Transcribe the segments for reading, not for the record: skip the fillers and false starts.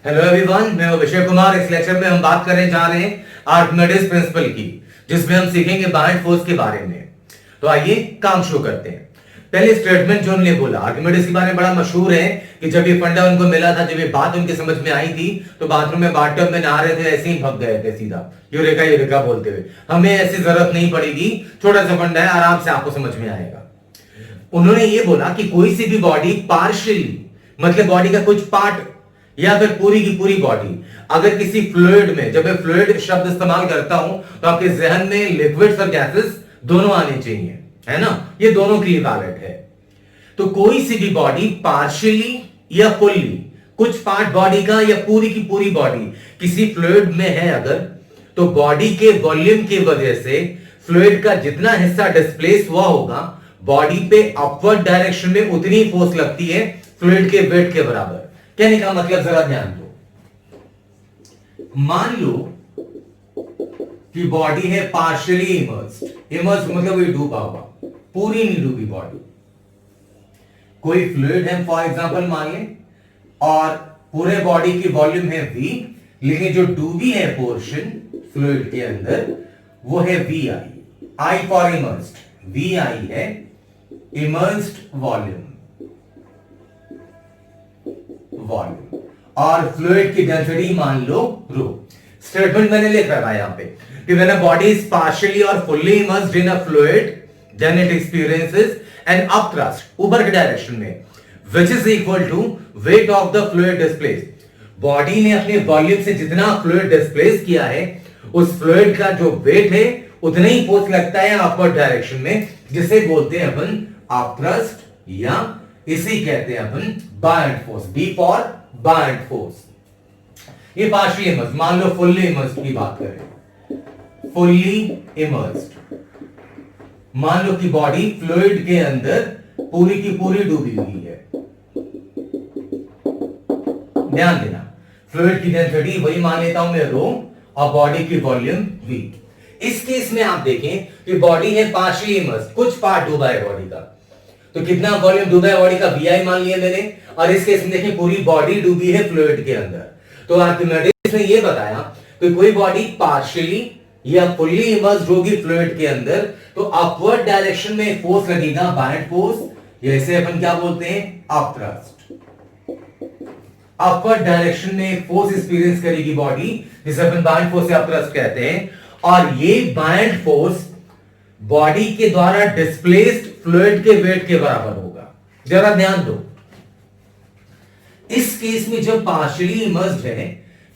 Hello everyone, मैं हूं विजय कुमार। इस लेक्चर में हम बात करने जा रहे हैं आर्किमिडीज प्रिंसिपल की, जिसमें हम सीखेंगे बायन्ड फोर्स के बारे में। तो आइए काम शुरू करते हैं। पहले स्टेटमेंट जो उन्होंने बोला आर्किमिडीज के बारे में बड़ा मशहूर है कि जब ये फंडा उनको मिला था, जब ये बात उनकी समझ में आई थी, तो बाथरूम में बाथटब में नहा रहे थे, ऐसे ही भग गए थे सीधा यूरेका यूरेका बोलते हुए। हमें ऐसी जरूरत नहीं पड़ेगी, छोटा सा फंडा है, आराम से आपको समझ में आएगा। उन्होंने ये बोला कि कोई सी भी बॉडी पार्शियली, मतलब बॉडी का कुछ पार्ट या फिर पूरी की पूरी बॉडी, अगर किसी फ्लूइड में, जब मैं फ्लूइड शब्द इस्तेमाल करता हूं तो आपके जहन में लिक्विड्स और गैसेस दोनों आने चाहिए, है ना। ये दोनों के लिए वैलिड है। तो कोई सी भी बॉडी पार्शियली या फुल्ली, कुछ पार्ट बॉडी का या पूरी की पूरी बॉडी किसी फ्लूइड में है अगर, तो बॉडी के वॉल्यूम की वजह से फ्लूइड का जितना हिस्सा डिस्प्लेस हुआ होगा, बॉडी पे अपवर्ड डायरेक्शन में उतनी फोर्स लगती है फ्लूइड के वेट के बराबर। कहने का मतलब जरा ध्यान दो। मान लो कि बॉडी है पार्शियली इमर्स्ड। इमर्स्ड मतलब ये डूबा हुआ, पूरी नहीं डूबी बॉडी। कोई फ्लूइड है फॉर एग्जांपल मान लें, और पूरे बॉडी की वॉल्यूम है V, लेकिन जो डूबी है पोर्शन फ्लूइड के अंदर वो है VI। I for immersed, VI है इमर्स्ड वॉल्यूम, और फ्लूइड की डेंसिटी मान लो रो। स्टेटमेंट मैंने लिख रखा है यहां पे कि when a body is partially और fully immersed in a fluid, then it experiences an upthrust, ऊपर की डायरेक्शन में, which is equal to weight of the fluid displaced. Body ने अपने वॉल्यूम से जितना फ्लूइड डिस्प्लेस किया है, उस फ्लूइड का जो वेट है उतना ही फोर्स लगता है अपवर्ड डायरेक्शन में, जिसे बोलते हैं अपन अपथ्रस्ट, या इसे कहते हैं अपन buoyant force. B for buoyant force. ये पार्शियली इमर्स्ड, मान लो फुल्ली इमर्स्ड की बात करें, फुल्ली इमर्स्ड, मान लो कि बॉडी फ्लूइड के अंदर पूरी की पूरी डूबी हुई है। ध्यान देना, फ्लूइड की डेंसिटी वही मान लेता हूं मैं रो, और बॉडी की वॉल्यूम V। इस केस में आप देखें कि बॉडी है पार्शियली इमर्स्ड, कुछ पार्ट डूबा है बॉडी का, तो कितना वॉल्यूम डूबा है बॉडी का, VI मान लिया मैंने। और इस केस में देखिए पूरी बॉडी डूबी है फ्लूइड के अंदर। तो आर्किमिडीज ने ये बताया कि कोई बॉडी पार्शियली या फुल्ली इमर्स्ड होगी फ्लूइड के अंदर, तो अपवर्ड डायरेक्शन में फोर्स लगेगा बायन्ड फोर्स, या इसे अपन क्या बोलते हैं, अपथ्रस्ट। अपवर्ड डायरेक्शन में फोर्स एक्सपीरियंस करेगी बॉडी, जिसे अपन बायन्ड फोर्स या अपथ्रस्ट कहते हैं। और ये बायन्ड फोर्स बॉडी के द्वारा डिस्प्लेस्ड फ्लूइड के वेट के बराबर होगा। जरा ध्यान दो, इस केस में जब पार्शियली इमर्स्ड है,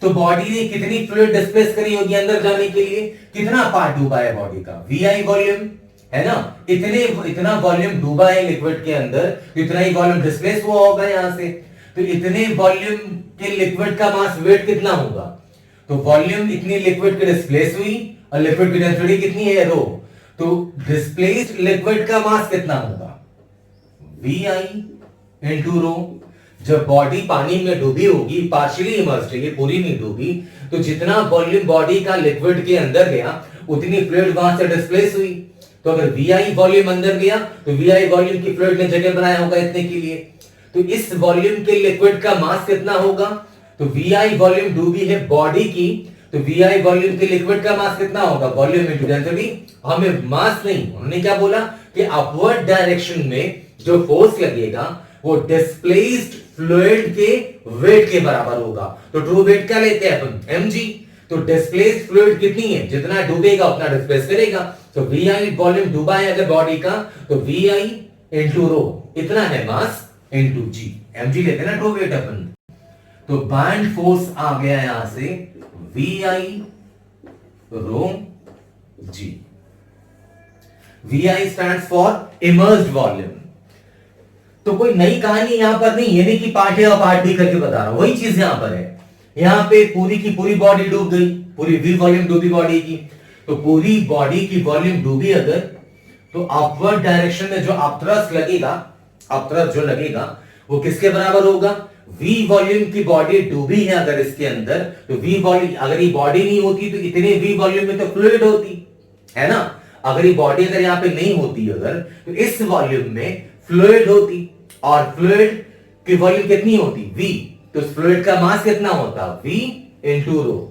तो बॉडी ने कितनी फ्लूइड डिस्प्लेस करी होगी अंदर जाने के लिए, कितना पार्ट डूबा है बॉडी का, VI वॉल्यूम, है ना। इतना वॉल्यूम डूबा है लिक्विड के अंदर, इतना ही वॉल्यूम डिस्प्लेस हुआ होगा यहां से। तो इतने वॉल्यूम के लिक्विड का मास वेट कितना होगा, तो वॉल्यूम इतनी लिक्विड की डिस्प्लेस हुई, और लिक्विड की डेंसिटी कितनी है रो, तो डिस्प्लेस्ड लिक्विड का मास कितना होगा, VI इंटू रो। जब बॉडी पानी में डूबी होगी, पार्शियली इमर्स्ड है, ये पूरी नहीं डूबी, तो जितना वॉल्यूम बॉडी का लिक्विड के अंदर गया, उतनी फ्लूइड वहां से डिस्प्लेस हुई। तो अगर VI वॉल्यूम अंदर गया, तो VI वॉल्यूम की फ्लूइड ने जगह बनाया होगा इतने के लिए। तो इस वॉल्यूम के लिक्विड का मास कितना होगा, तो VI वॉल्यूम डूबी है बॉडी की, तो VI वॉल्यूम के लिक्विड का मास कितना होगा, वॉल्यूम इनटू डेंसिटी। हमें मास नहीं, उन्होंने क्या बोला कि अपवर्ड डायरेक्शन में जो फोर्स लगेगा वो डिस्प्लेस्ड फ्लूइड के वेट के बराबर होगा। तो ट्रू वेट क्या लेते हैं अपन, mg। तो डिस्प्लेस्ड फ्लूइड कितनी है, जितना डूबेगा उतना डिस्प्लेस करेगा। तो VI वॉल्यूम डूबा है अगर बॉडी का, तो VI इंटू रो, इतना है मास इंटू g, mg लेते हैं ना ट्रू वेट अपन। तो बायन्ड फोर्स आ गया यहां से VI rho g। VI stands for immersed volume. तो कोई नई कहानी यहां पर नहीं, ये नहीं कि पार्ट ए और पार्ट बी करके बता रहा हूं, वही चीज यहां पर है। यहां पे पूरी की पूरी बॉडी डूब गई, पूरी V वॉल्यूम डूबी बॉडी की, तो पूरी बॉडी की वॉल्यूम डूबी अगर, तो अपवर्ड डायरेक्शन में जो अपथ्रस्ट लगेगा, अपथ्रस्ट जो लगेगा वो किसके बराबर होगा, V वॉल्यूम की बॉडी डूबी है अगर इसके अंदर, तो V वॉल्यूम, अगर ये बॉडी नहीं होती तो इतने V वॉल्यूम में तो फ्लूइड होती, है ना। अगर ये बॉडी अगर यहां पे नहीं होती अगर, तो इस वॉल्यूम में फ्लूइड होती, और फ्लूइड की वॉल्यूम कितनी होती, V। तो फ्लूइड का मास कितना होता, V इंटू रो।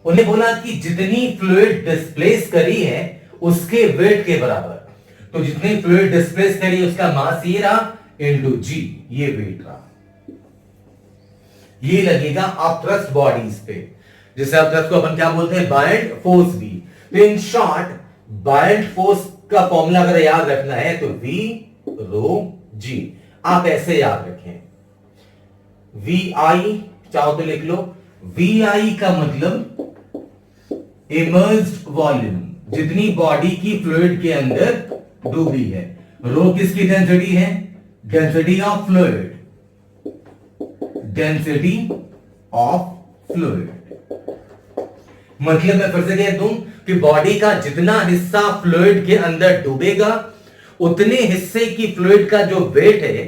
उन्हें बोला कि जितनी फ्लूइड डिस्प्लेस करी है उसके वेट के बराबर, तो जितनी फ्लूइड डिस्प्लेस करी उसका मास ये रहा इंटू जी, ये वेट रहा। ये लगेगा अपथ्रस्ट बॉडीज पे, जिसे अपथ्रस्ट को अपन क्या बोलते हैं, बायल्ड फोर्स भी। तो इन शॉर्ट बायल्ड फोर्स का फॉर्मूला अगर याद रखना है तो V रो जी, आप ऐसे याद रखें। VI चाहो तो लिख लो, VI का मतलब इमर्ज्ड वॉल्यूम, जितनी बॉडी की फ्लूइड के अंदर डूबी है। रो किसकी डेंसिटी है, density of fluid, density of fluid. मतलब मैं फिर से कह दूं कि बॉडी का जितना हिस्सा फ्लूइड के अंदर डूबेगा उतने हिस्से की फ्लूइड का जो वेट है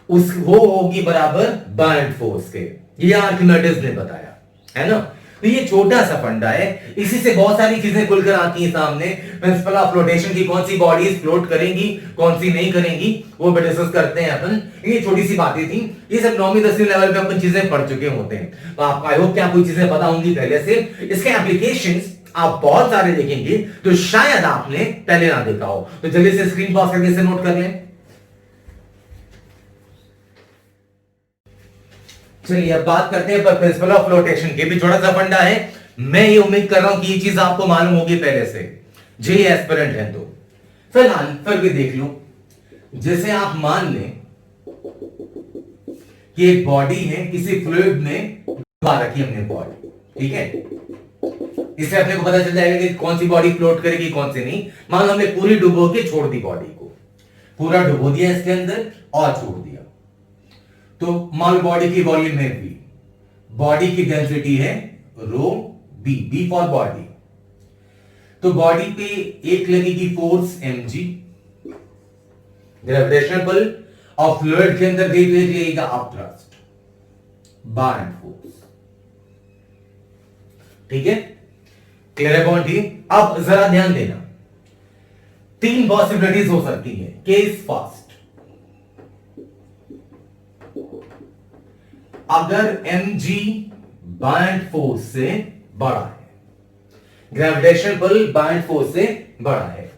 उस वो होगी बराबर बायल्ड फोर्स के। ये आर्किमिडीज ने बताया है ना। तो ये छोटा सा फंडा है, इसी से बहुत सारी चीजें खुलकर आती हैं सामने। प्रिंसिपल ऑफ फ्लोटेशन की कौन सी बॉडीज फ्लोट करेंगी, कौन सी नहीं करेंगी, वो भी डिस्कस करते हैं अपन। ये छोटी सी बातें थी, ये सब 9वीं 10वीं लेवल पे अपन चीजें पढ़ चुके होते हैं। तो आपको आई होप क्या कोई चीजें पता होंगी पहले से। इसके एप्लीकेशंस आप बहुत सारे देखेंगे तो शायद आपने पहले ना देखा हो, तो जल्दी से स्क्रीन पॉज करके इसे नोट कर लें। चलिए अब बात करते हैं प्रिंसिपल ऑफ फ्लोटेशन की, भी छोटा सा फंडा है। मैं ये उम्मीद कर रहा हूं कि ये चीज आपको मालूम होगी पहले से, जे एस्पिरेंट है तो फिलहाल फिर भी देख लो। जैसे आप मान लें कि एक बॉडी है, किसी फ्लूइड में डुबा रखी हमने बॉडी, ठीक है। इससे अपने को पता चल जाएगा कि कौन सी बॉडी फ्लोट करेगी कौन सी नहीं। मान लो हमने पूरी डुबो के छोड़ दी बॉडी को, पूरा डुबो दिया इसके अंदर और छोड़ दिया, तो मान लो बॉडी की वॉल्यूम है V, बॉडी की डेंसिटी है रो B, B फॉर बॉडी। तो बॉडी पे एक लगेगी फोर्स mg, ग्रेविटेशनल पुल, और फ्लूइड के अंदर एक लगेगा अपथ्रस्ट, बायल्ड फोर्स। ठीक है, क्लियर है पॉइंट? अब जरा ध्यान देना, 3 पॉसिबिलिटीज हो सकती है। केस फर्स्ट, अगर mg बायल्ड फोर्स से बड़ा है, ग्रेविटेशनल पुल बायल्ड फोर्स से बड़ा है,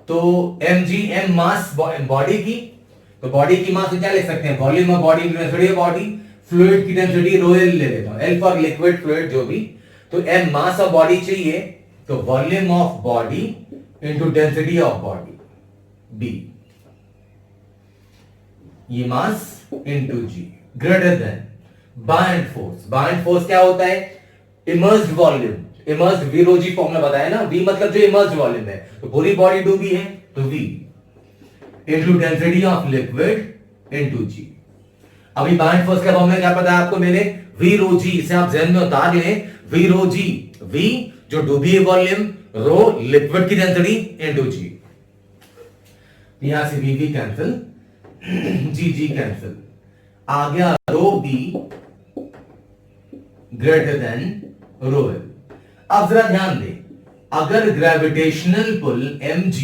तो mg m मास बॉडी की, तो बॉडी की मास क्या लिख सकते हैं, volume of body, density of body, fluid की डेंसिटी रो एल ले लेता हूं, एल फॉर लिक्विड फ्लूइड जो भी, तो m मास ऑफ बॉडी चाहिए, तो volume of body into density of body b, ये mass into g greater than buoyant force. Buoyant force क्या होता है, immersed volume, immersed V rho g formula बताया ना, V मतलब जो इमर्ज्ड वॉल्यूम है, तो पूरी बॉडी डूबी है तो V into density of liquid into G। अभी बायल्ड फोर्स का फॉर्मूला क्या पता है आपको मैंने, V रो जी, इसे आप ज़हन में उतार लें, V रो जी, V जो डूबी है वॉल्यूम, रो लिक्विड की डेंसिटी इंटू G। यहां से V कैंसिल, G कैंसिल, आ गया रो B greater than rho L. अब जरा ध्यान दे, अगर ग्रेविटेशनल पुल mg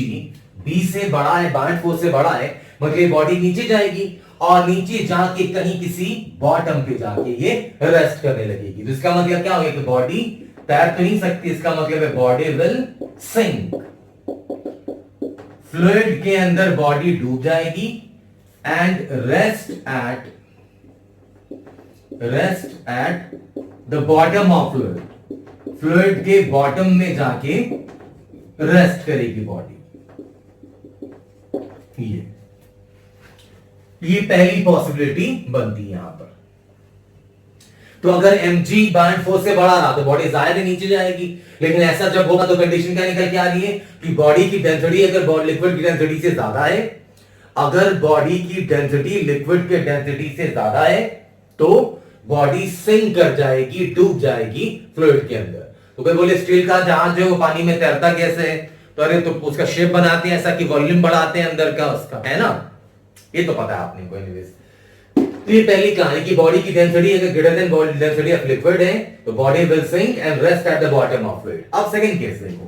B से बड़ा है, बायल्ड फोर्स से बड़ा है, मतलब बॉडी नीचे जाएगी और नीचे जाके कहीं किसी बॉटम पे जाके ये रेस्ट करने लगेगी। तो इसका मतलब क्या हो गया कि बॉडी तैर तो नहीं सकती, इसका मतलब है बॉडी विल सिंक, फ्लूइड के अंदर बॉडी डूब जाएगी and rest at the bottom of fluid, fluid के बॉटम में जाके रेस्ट करेगी बॉडी। ये पहली पॉसिबिलिटी बनती है यहां पर। तो अगर mg बायल्ड फोर्स से बड़ा रहा तो बॉडी जाहिर है नीचे जाएगी, लेकिन ऐसा जब होगा तो कंडीशन क्या निकल के आ रही है कि बॉडी की डेंसिटी अगर लिक्विड की डेंसिटी से ज्यादा है, अगर बॉडी की डेंसिटी लिक्विड के डेंसिटी से ज्यादा है तो बॉडी सिंक कर जाएगी, डूब जाएगी फ्लूइड के अंदर। तो कोई बोले स्टील का जहाज जो है वो पानी में तैरता कैसे है, तो अरे तो उसका शेप बनाते हैं ऐसा कि वॉल्यूम बढ़ाते हैं अंदर का उसका, है ना, ये तो पता है आपने को। एनीवेज, तो ये पहली कहानी कि बॉडी की डेंसिटी अगर greater than body density of liquid है तो body will sink and rest at the bottom of fluid. अब सेकंड केस देखो,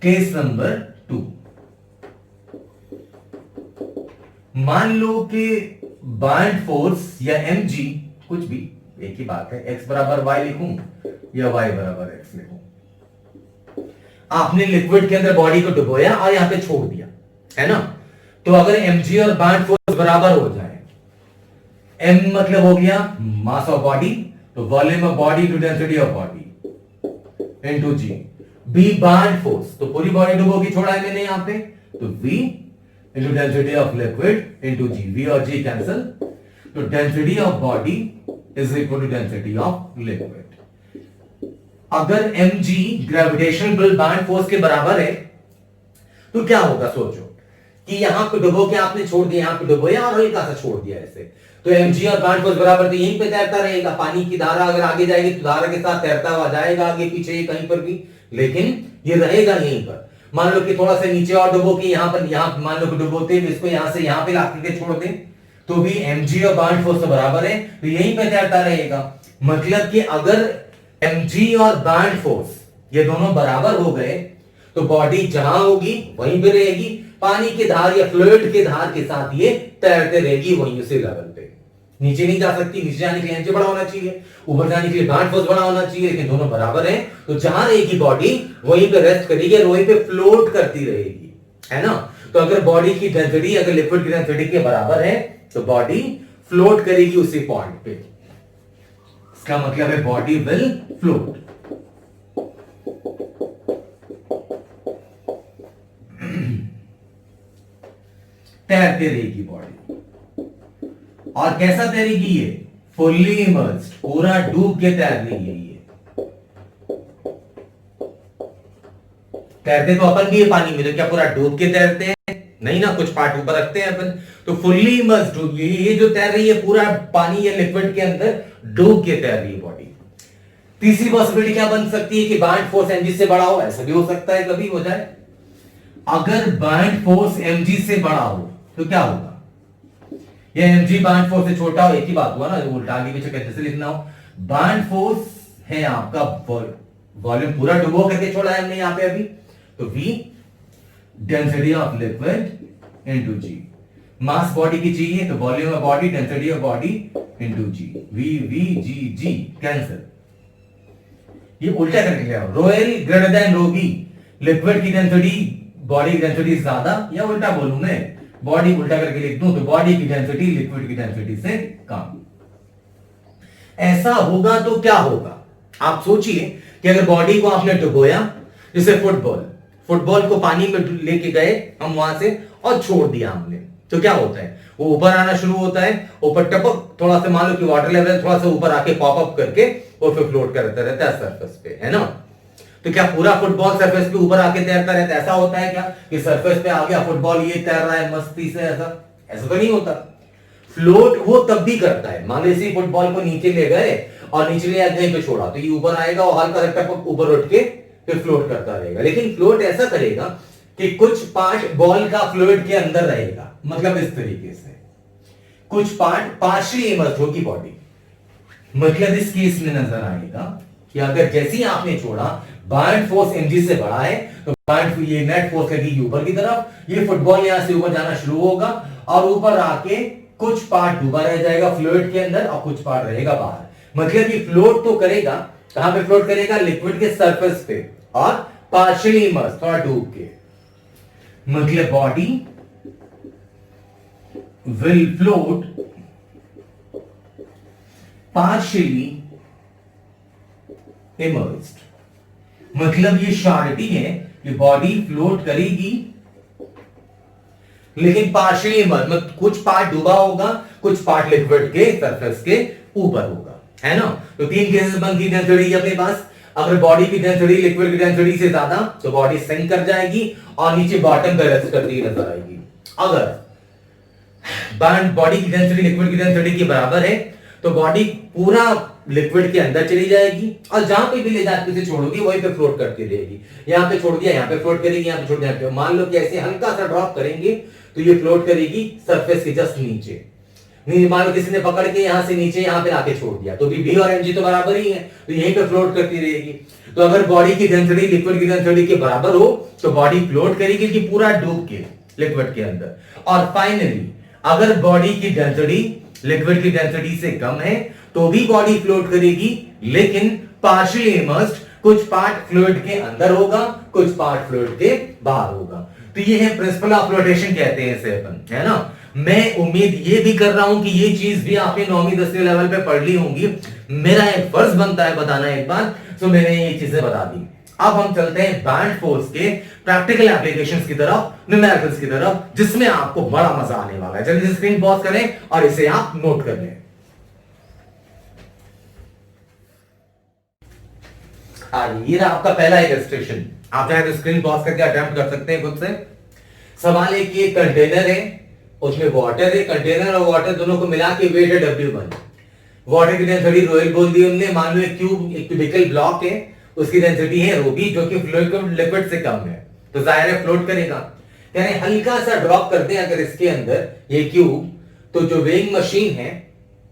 केस नंबर 2। मान लो कि बाइंड फोर्स या mg, कुछ भी एक ही बात है, x बराबर y लिखूं या y बराबर x लिखूं। आपने लिक्विड के अंदर बॉडी को डुबोया और यहां पे छोड़ दिया, है ना। तो अगर mg और बाइंड फोर्स बराबर हो जाए, m मतलब हो गया मास ऑफ बॉडी, तो volume of body to density of body into g। b bind force, तो पूरी बॉडी डुबो की छोड़ा है मैंने यहां पे, तो v into density of liquid into g, v और g कैंसिल, तो density of body is equal to density of liquid. अगर mg gravitational pull bind force के बराबर है तो क्या होगा, सोचो कि यहां पे डुबो के आपने छोड़ दिया, यहां पे डुबोया और हल्का सा छोड़ दिया ऐसे, तो mg और बाइंड फोर्स बराबर, तो यहीं पे तैरता रहेगा। पानी की धारा अगर आगे जाएगी तो धारा के साथ तैरता हुआ जाएगा आगे पीछे कहीं पर भी, लेकिन ये रहेगा यहीं पर। मान लो कि थोड़ा सा नीचे और डुबो के यहां पर, यहां मान लो कि डुबोते इसको यहां से यहां पे लाके के छोड़ दें, तो भी mg और बाइंड फोर्स बराबर है, तो यहीं पे तैरता रहेगा। मतलब कि अगर mg और बाइंड फोर्स ये दोनों बराबर हो गए तो बॉडी जहां होगी वहीं पे रहेगी, पानी की धार या फ्लूइड के धार के साथ ये तैरते रहेगी वहीं उसी लेवल पे, नीचे नहीं जा सकती। नीचे जाने के लिए mg बड़ा होना चाहिए, ऊपर जाने के लिए बाइंड फोर्स बड़ा होना चाहिए, लेकिन दोनों बराबर हैं, तो जहां रहेगी बॉडी वहीं पे रेस्ट करेगी और वहीं पे फ्लोट करती रहेगी, है ना। तो अगर बॉडी की डेंसिटी अगर लिक्विड की डेंसिटी के बराबर है तो बॉडी फ्लोट करेगी उसी पॉइंट पे, इसका मतलब है बॉडी विल फ्लोट। तैरती रहेगी बॉडी, और कैसा तैरेगी ये, फुल्ली इमर्स्ड, पूरा डूब के तैर रही है ये। तैरते तो अपन भी है पानी में, तो क्या पूरा डूब के तैरते हैं, नहीं ना, कुछ पार्ट ऊपर रखते हैं अपन। तो फुल्ली इमर्स्ड, ये जो तैर रही है पूरा पानी या लिक्विड के अंदर डूब के तैर रही है बॉडी। तीसरी पॉसिबिलिटी क्या बन सकती है कि बाइंड फोर्स mg से बड़ा हो, ऐसा भी हो सकता है, कभी हो जाए। अगर बाइंड फोर्स mg से बड़ा हो तो क्या होगा, ये mg बाइंड फोर्स से छोटा हो, एक ही बात हुआ ना, उल्टा आगे पीछे कैसे से लिखना हो। बाइंड फोर्स है आपका वॉल्यूम पूरा डुबो करके छोड़ा है हमने यहां पे अभी, तो v density of liquid into g। Mass body की चाहिए तो volume of body density of body into g, v g cancel. ये उल्टा करके लिया, रो एल ग्रेटर देन रो बी, लिक्विड की डेंसिटी बॉडी की डेंसिटी ज्यादा, या उल्टा बोलूं मैं, बॉडी उल्टा करके लिख दूं तो बॉडी की डेंसिटी लिक्विड की डेंसिटी से कम। ऐसा होगा तो क्या होगा, आप सोचिए कि अगर बॉडी को आपने डुबोया, जैसे फुटबॉल को पानी में लेके गए हम वहां से और छोड़ दिया हमने, तो क्या होता है, वो ऊपर आना शुरू होता है, ऊपर टपक, थोड़ा सा मान लो कि वाटर लेवल थोड़ा सा ऊपर आके पॉप अप करके वो फिर फ्लोट करता रहता है सरफेस पे, है ना। तो क्या पूरा फुटबॉल सरफेस पे ऊपर आके तैरता रहता है, ऐसा होता है क्या कि सरफेस पे आ गया फुटबॉल ये तैर रहा है मस्ती से, ऐसा तो नहीं होता। फ्लोट वो तब भी करता है, मान लो इसी फुटबॉल को नीचे ले गए और नीचे ले कहीं पे छोड़ा तो ये ऊपर आएगा और हल्का सा टपक ऊपर उठ के फिर फ्लोट करता रहेगा। लेकिन फ्लोट ऐसा करेगा कि कुछ पार्ट बॉल का फ्लूइड के अंदर रहेगा, मतलब इस तरीके से कुछ पार्ट पार्शियली इमर्स्ड होगी बॉडी। मतलब इस केस में नजर आएगा कि अगर जैसे ही आपने छोड़ा बाइंड फोर्स mg से बड़ा है तो बाइंड ये नेट फोर्स लगेगी ऊपर की तरफ, ये फुटबॉल यहां से ऊपर जाना शुरू होगा और ऊपर आके कुछ पार्ट डूबा रह जाएगा फ्लूइड के अंदर और कुछ पार्ट रहेगा बाहर। मतलब ये फ्लोट तो करेगा, कहां पे फ्लोट करेगा, लिक्विड के सरफेस पे और पार्शियली इमर्स्ड, थोड़ा डूब के। मतलब body will float partially immersed. मतलब ये श्योरिटी है कि बॉडी फ्लोट करेगी लेकिन पार्शियली इमर्स्ड, मतलब कुछ पार्ट डूबा होगा, कुछ पार्ट लिक्विड के सरफेस के ऊपर होगा, है ना। तो तीन केसेस बनती है डेंसिटी अपने पास। अगर बॉडी की डेंसिटी लिक्विड की डेंसिटी से ज्यादा तो बॉडी सिंक कर जाएगी और नीचे बॉटम पे रेस्ट करती नजर आएगी। अगर बॉडी की डेंसिटी लिक्विड की डेंसिटी के बराबर है तो बॉडी पूरा लिक्विड के अंदर चली जाएगी और जहां पे भी ले जाके उसे छोड़ोगी वहीं पे फ्लोट करती रहेगी। यहां पे छोड़ दिया यहां पे फ्लोट करेगी, यहां पे छोड़ दिया, मान लो कि ऐसे हल्का सा ड्रॉप करेंगे तो ये फ्लोट करेगी सरफेस के जस्ट नीचे। मान लो किसी ने पकड़ के यहां से नीचे यहां पे आके छोड़ दिया तो भी v और mg तो बराबर ही है, तो यहीं पे फ्लोट करती रहेगी। तो अगर बॉडी की डेंसिटी लिक्विड की डेंसिटी के बराबर हो तो बॉडी फ्लोट करेगी कि पूरा डूब के लिक्विड के अंदर। और फाइनली अगर बॉडी की डेंसिटी लिक्विड की डेंसिटी से कम है तो भी बॉडी फ्लोट करेगी, लेकिन पार्शियली इमर्स्ड, कुछ पार्ट फ्लूइड के अंदर होगा, कुछ पार्ट फ्लूइड के बाहर होगा। तो ये है प्रिंसिपल ऑफ फ्लोटेशन कहते हैं इसे अपन, है ना। मैं उम्मीद ये भी कर रहा हूं कि ये चीज भी आपने 9वीं 10वीं लेवल पे पढ़ ली होंगी। मेरा एक फर्ज बनता है बताना एक बार, तो मैंने ये चीजें बता दी। अब हम चलते हैं बैंड फोर्स के प्रैक्टिकल एप्लीकेशंस की तरफ, न्यूमेरिकल्स की तरफ, जिसमें आपको बड़ा मजा आने वाला है। जल्दी स्क्रीन पॉज करें और इसे आप नोट कर लें। ये रहा आपका पहला इलस्ट्रेशन। आप चाहे तो स्क्रीन पॉज करके अटेम्प्ट कर सकते हैं खुद से। सवाल है कि एक कंटेनर है, उसमें वाटर है, कंटेनर और वाटर दोनों को मिला के वेट है W1। वाटर की डेंसिटी रोयल बोल दी हमने। मान लो एक क्यूबिकल ब्लॉक है, उसकी डेंसिटी है ρB, जो कि लिक्विड से कम है, तो जाहिर है फ्लोट करेगा। यानी हल्का सा ड्रॉप कर दें अगर इसके अंदर ये क्यूब, तो जो वेइंग मशीन है,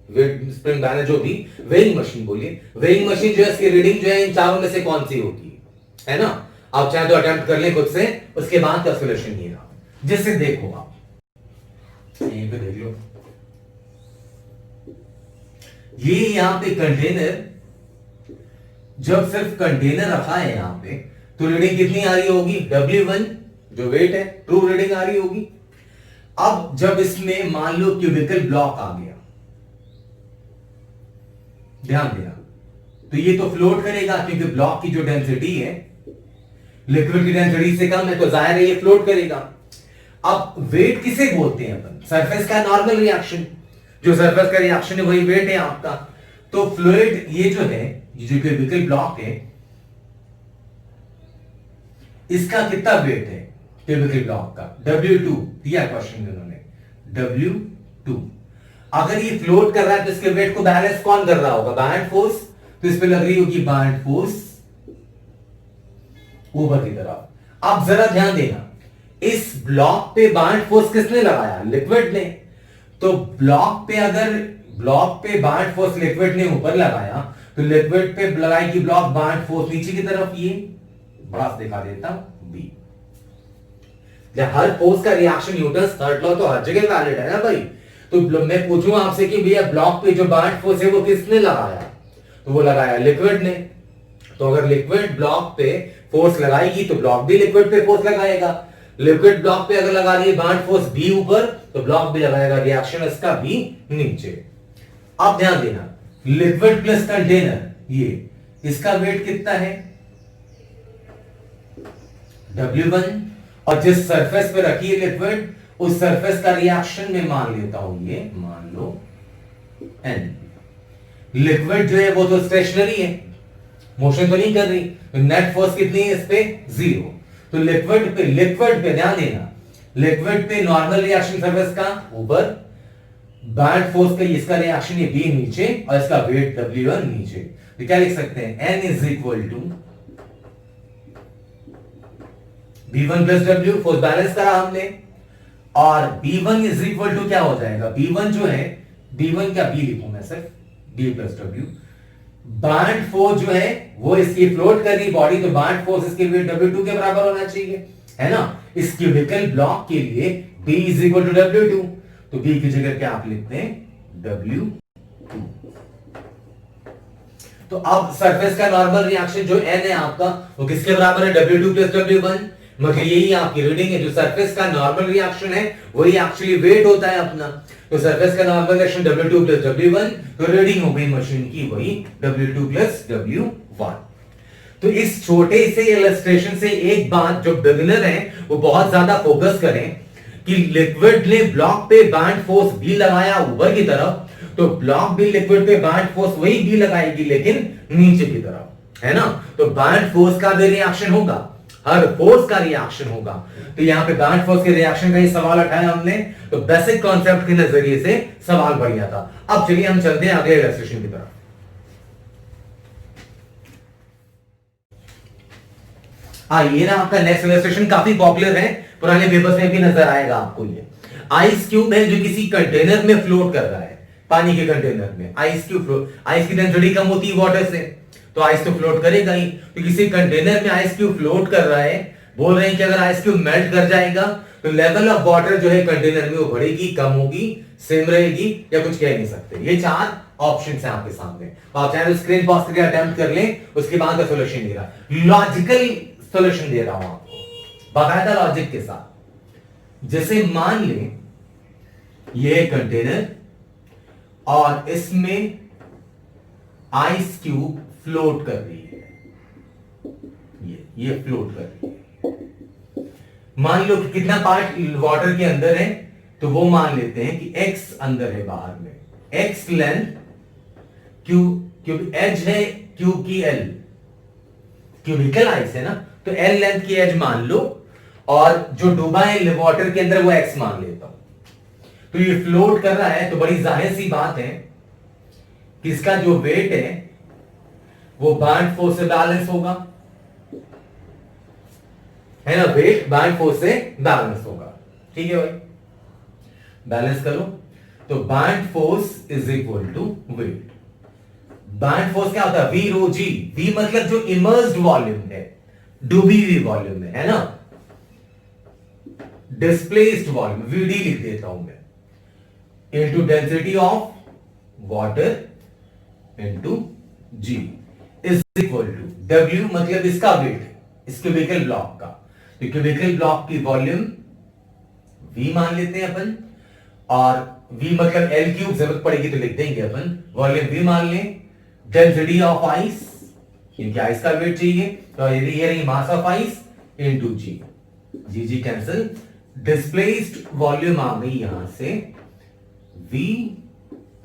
स्प्रिंग बैनर जो भी वेइंग मशीन बोलिए, वेइंग मशीन जो है इसकी रीडिंग जो है इन चारों में से कौन सी होगी, है ना। आप चाहे तो अटेम्प्ट कर ले खुद से, उसके बाद का सॉल्यूशन ये रहा। जिससे देखो आप यहीं पे देख लो, ये यहां पे कंटेनर, जब सिर्फ कंटेनर रखा है यहां पे, तो रीडिंग कितनी आ रही होगी, W1 जो वेट है, ट्रू रीडिंग आ रही होगी। अब जब इसमें मान लो क्यूबिकल ब्लॉक आ गया, ध्यान देना, तो ये तो फ्लोट करेगा क्योंकि ब्लॉक की जो डेंसिटी है लिक्विड की डेंसिटी से कम है, तो जाहिर है ये फ्लोट करेगा। अब वेट किसे बोलते हैं अपन, सरफेस का नॉर्मल रिएक्शन, जो सरफेस का रिएक्शन है वही वेट है आपका। तो फ्लूइड ये जो है, ये जो क्यूबिकल ब्लॉक है, इसका कितना वेट है क्यूबिकल ब्लॉक का, W2 दिया क्वेश्चन में उन्होंने, W2। अगर ये फ्लोट कर रहा है तो इसके वेट को बैलेंस कौन कर रहा होगा, बैंड फोर्स, तो इस पे लग रही होगी बैंड फोर्स ऊपर की तरफ। अब जरा ध्यान देना, इस ब्लॉक पे बैंड फोर्स किसने लगाया, लिक्विड ने। तो ब्लॉक पे बैंड फोर्स लिक्विड ने ऊपर लगाया, तो लिक्विड पे लगाएगी ब्लॉक बैंड फोर्स नीचे की तरफ, ये बड़ा दिखा देता बी। हर फोर्स का रिएक्शन न्यूटन्स थर्ड लॉ तो हर जगह वैलिड है ना भाई। तो मैं पूछूं आपसे कि भैया ब्लॉक पे जो बैंड फोर्स है वो किसने लगाया, तो वो लगाया लिक्विड ने। तो अगर लिक्विड ब्लॉक पे फोर्स लगाएगी तो ब्लॉक भी लिक्विड पे फोर्स लगाएगा। लिक्विड ब्लॉक पे अगर लगा रही है बैंड फोर्स बी ऊपर, तो ब्लॉक भी लगाएगा, रिएक्शन इसका भी नीचे। अब ध्यान देना, लिक्विड प्लस कंटेनर, ये इसका वेट कितना है, W1, और जिस सरफेस पे रखी है लिक्विड, उस सरफेस का रिएक्शन में मान लेता हूं ये, मान लो N। लिक्विड जो है वो तो स्टेशनरी है, मोशन तो नहीं कर रही, तो नेट फोर्स कितनी है इस पे, 0। तो लिक्विड पे ध्यान देना, लिक्विड पे नॉर्मल रिएक्शन सरफेस का ऊपर, बैंड फोर्स का इसका रिएक्शन ये B नीचे, और इसका वेट W1 नीचे। तो क्या लिख सकते हैं, N is equal to B1 plus W, force balance करा हमने, और B1 इज इक्वल टू क्या हो जाएगा, B1 जो है, B1 क्या B लिखूं मैं सिर्फ, B plus W। Band force जो है वो इसकी फ्लोट कर रही बॉडी, तो बैंड फोर्स इसके वेट W2 के बराबर होना चाहिए, है ना। इस क्यूबिकल ब्लॉक के लिए B is equal to W2, तो B की जगह क्या आप लिखते हैं, W2। तो अब सरफेस का नॉर्मल रिएक्शन जो N है आपका, वो किसके बराबर है, W2 प्लस W1। मगर यही आपकी रीडिंग है, जो सरफेस का नॉर्मल रिएक्शन है वही एक्चुअली वेट होता है अपना। तो सरफेस का normal reaction W2 plus W1, तो रीडिंग हो गई मशीन की वही W2 प्लस W1। तो इस छोटे से इलस्ट्रेशन से एक बात जो बिगिनर है वो बहुत ज्यादा फोकस करें कि लिक्विड ने ब्लॉक पे बैंड फोर्स भी लगाया ऊपर की तरफ, तो ब्लॉक भी लिक्विड पे बैंड फोर्स वही भी लगाएगी लेकिन नीचे की तरफ, है ना। तो बैंड फोर्स का भी रिएक्शन होगा, हर फोर्स का रिएक्शन होगा। तो यहां पे बैंड फोर्स के रिएक्शन का ही सवाल उठाया हमने, तो बेसिक कॉन्सेप्ट के नजरिए से सवाल बढ़िया था। अब चलिए हम चलते हैं अगले इलस्ट्रेशन की तरफ। ये ना आपका नेक्स्ट इलस्ट्रेशन काफी पॉपुलर है, पुराने पेपर्स में भी नजर आएगा आपको। ये आइस क्यूब है जो किसी कंटेनर में फ्लोट कर रहा है, पानी के कंटेनर में आइस क्यूब फ्लोट, आइस की डेंसिटी कम होती है वाटर से, तो आइस तो फ्लोट करेगा ही। तो किसी कंटेनर में आइस क्यूब फ्लोट कर रहा है, बोल रहे हैं कि अगर आइस क्यूब मेल्ट कर जाएगा तो लेवल ऑफ वाटर जो है कंटेनर में वो बढ़ेगी, कम होगी, सेम रहेगी, या कुछ कह नहीं सकते। ये 4 ऑप्शन है आपके सामने। आप चाहे तो स्क्रीन पॉज करके अटेम्प्ट कर लें, उसके बाद का सोल्यूशन दे रहा, लॉजिकल सोल्यूशन दे रहा हूं आपको, बाकायदा लॉजिक के साथ। जैसे मान लें ये कंटेनर और इसमें आइस क्यूब फ्लोट कर रही है, ये फ्लोट कर रही है। मान लो कि कितना पार्ट वाटर के अंदर है, तो वो मान लेते हैं कि x अंदर है बाहर में, x लेंथ, क्यूब एज है क्यूब की l, क्यूबिकल आइस है ना, तो l लेंथ की एज मान लो, और जो डूबा है वाटर के अंदर वो x मान लेता हूं। तो ये फ्लोट कर रहा है, तो बड़ी जाहिर सी बात है कि इसका जो वेट है वो बाउंड फोर्स से बैलेंस होगा, है ना, वेट बाउंड फोर्स से बैलेंस होगा। ठीक है भाई, बैलेंस करो, तो bound force is equal to weight. Bound force क्या होता है? We row ji. वी मतलब जो इमर्स्ड वॉल्यूम है, डूबी हुई वॉल्यूम है ना, डिस्प्लेस्ड वॉल्यूम, वीडी लिख देता हूं मैं, into density of water into g is equal to W, मतलब इसका वेट, इस क्यूबिकल ब्लॉक का। तो क्यूबिकल ब्लॉक की वॉल्यूम v मान लेते हैं अपन, और v मतलब l क्यूब, जरूरत पड़ेगी तो लिख देंगे अपन, वॉल्यूम v मान लें, डेंसिटी ऑफ आइस, क्योंकि आइस का वेट चाहिए, तो ये रही mass of ice into g, g cancel, displaced volume आ गई यहां से v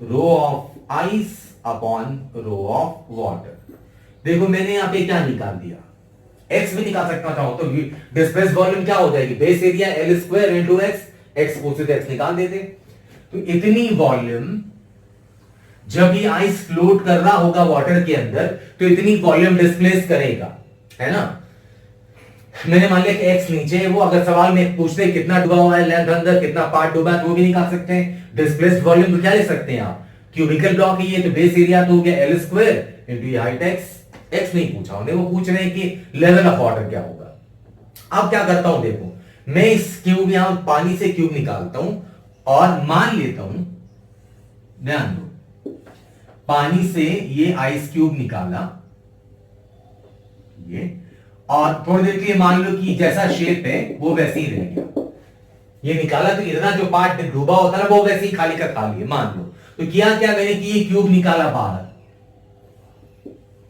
rho of ice upon rho of water. देखो मैंने यहां पे क्या निकाल दिया, x भी निकाल सकता चाहूं तो डिस्प्लेस्ड वॉल्यूम क्या हो जाएगी, base area l square into x पूछे तो x निकाल देते। तो इतनी वॉल्यूम जब ये आइस फ्लोट कर रहा होगा वाटर के अंदर, तो इतनी वॉल्यूम डिस्प्लेस करेगा, है ना। मैंने मान लिया कि x नीचे है, वो अगर सवाल में पूछते कितना डूबा हुआ है, लेंथ अंदर कितना पार्ट डूबा है, तो वो भी निकाल सकते हैं। डिस्प्लेस्ड वॉल्यूम तो क्या ले सकते हैं आप, क्यूबिकल ब्लॉक है ये, तो बेस एरिया तो हो गया l square into height x नहीं पूछा उन्हें, वो पूछ रहे हैं कि लेवल ऑफ वाटर क्या होगा। अब क्या करता हूं, देखो मैं इस क्यूब, यहां पानी से क्यूब निकालता हूं और मान लेता हूं, ध्यान दो, पानी से ये आइस क्यूब निकाला, ये, और थोड़ी देर के लिए मान लो कि जैसा शेप है वो वैसे ही रह गया, ये निकाला तो इतना जो पार्ट डूबा होता है वो वैसे ही खाली का खाली है, मान लो। तो किया क्या मैंने कि ये क्यूब निकाला बाहर,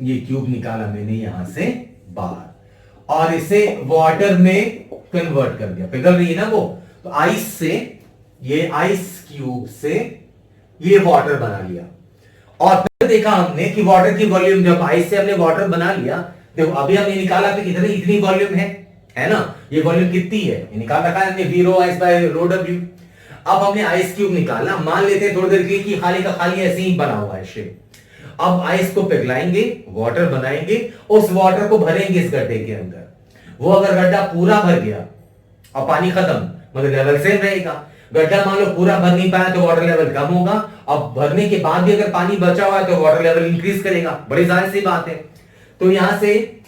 ये क्यूब निकाला मैंने यहां से बाहर, और इसे वाटर में कन्वर्ट कर दिया, पिघल रही है ना वो, तो आइस से, ये आइस क्यूब से ये वाटर बना लिया। और फिर देखा हमने कि वाटर की वॉल्यूम, जब आइस से हमने वाटर बना लिया, देखो अभी हमने निकाला तो इतनी वॉल्यूम है ना, ये वॉल्यूम कितनी है, ये निकाल रखा है हमने, v rho ice by rho डब्ल्यू। अब हमने आइस क्यूब निकाला, मान लेते हैं थोड़ी देर के लिए कि खाली का खाली ऐसे ही बना हुआ है शेप। अब आइस को पिघलाएंगे, वाटर बनाएंगे, उस वाटर को भरेंगे इस गड्ढे के अंदर। वो अगर गड्ढा पूरा भर गया और पानी खत्म, मतलब लेवल सेम रहेगा। गड्ढा मान लो पूरा भर नहीं पाया तो वाटर लेवल कम होगा, अब भरने के बाद भी अगर पानी बचा हुआ है तो वाटर लेवल इंक्रीज करेगा, बड़ी जाहिर सी बात है। तो यहां से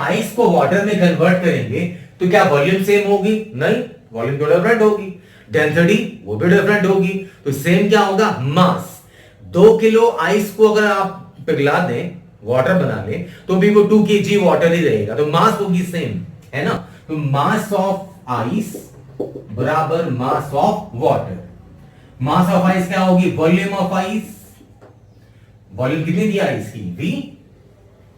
आइस को वाटर में कन्वर्ट करेंगे तो क्या वॉल्यूम सेम होगी? नहीं, वॉल्यूम तो डिफरेंट होगी, डेंसिटी वो भी डिफरेंट होगी। तो सेम क्या होगा? मास। 2 किलो आइस को अगर आप पिघला दें, वाटर बना ले, तो भी वो 2 kg वाटर ही रहेगा, तो मास होगी सेम, है ना। तो मास ऑफ आइस बराबर mass of water. Mass of ice क्या होगी? Volume of ice. वॉल्यूम कितनी दी आइस की?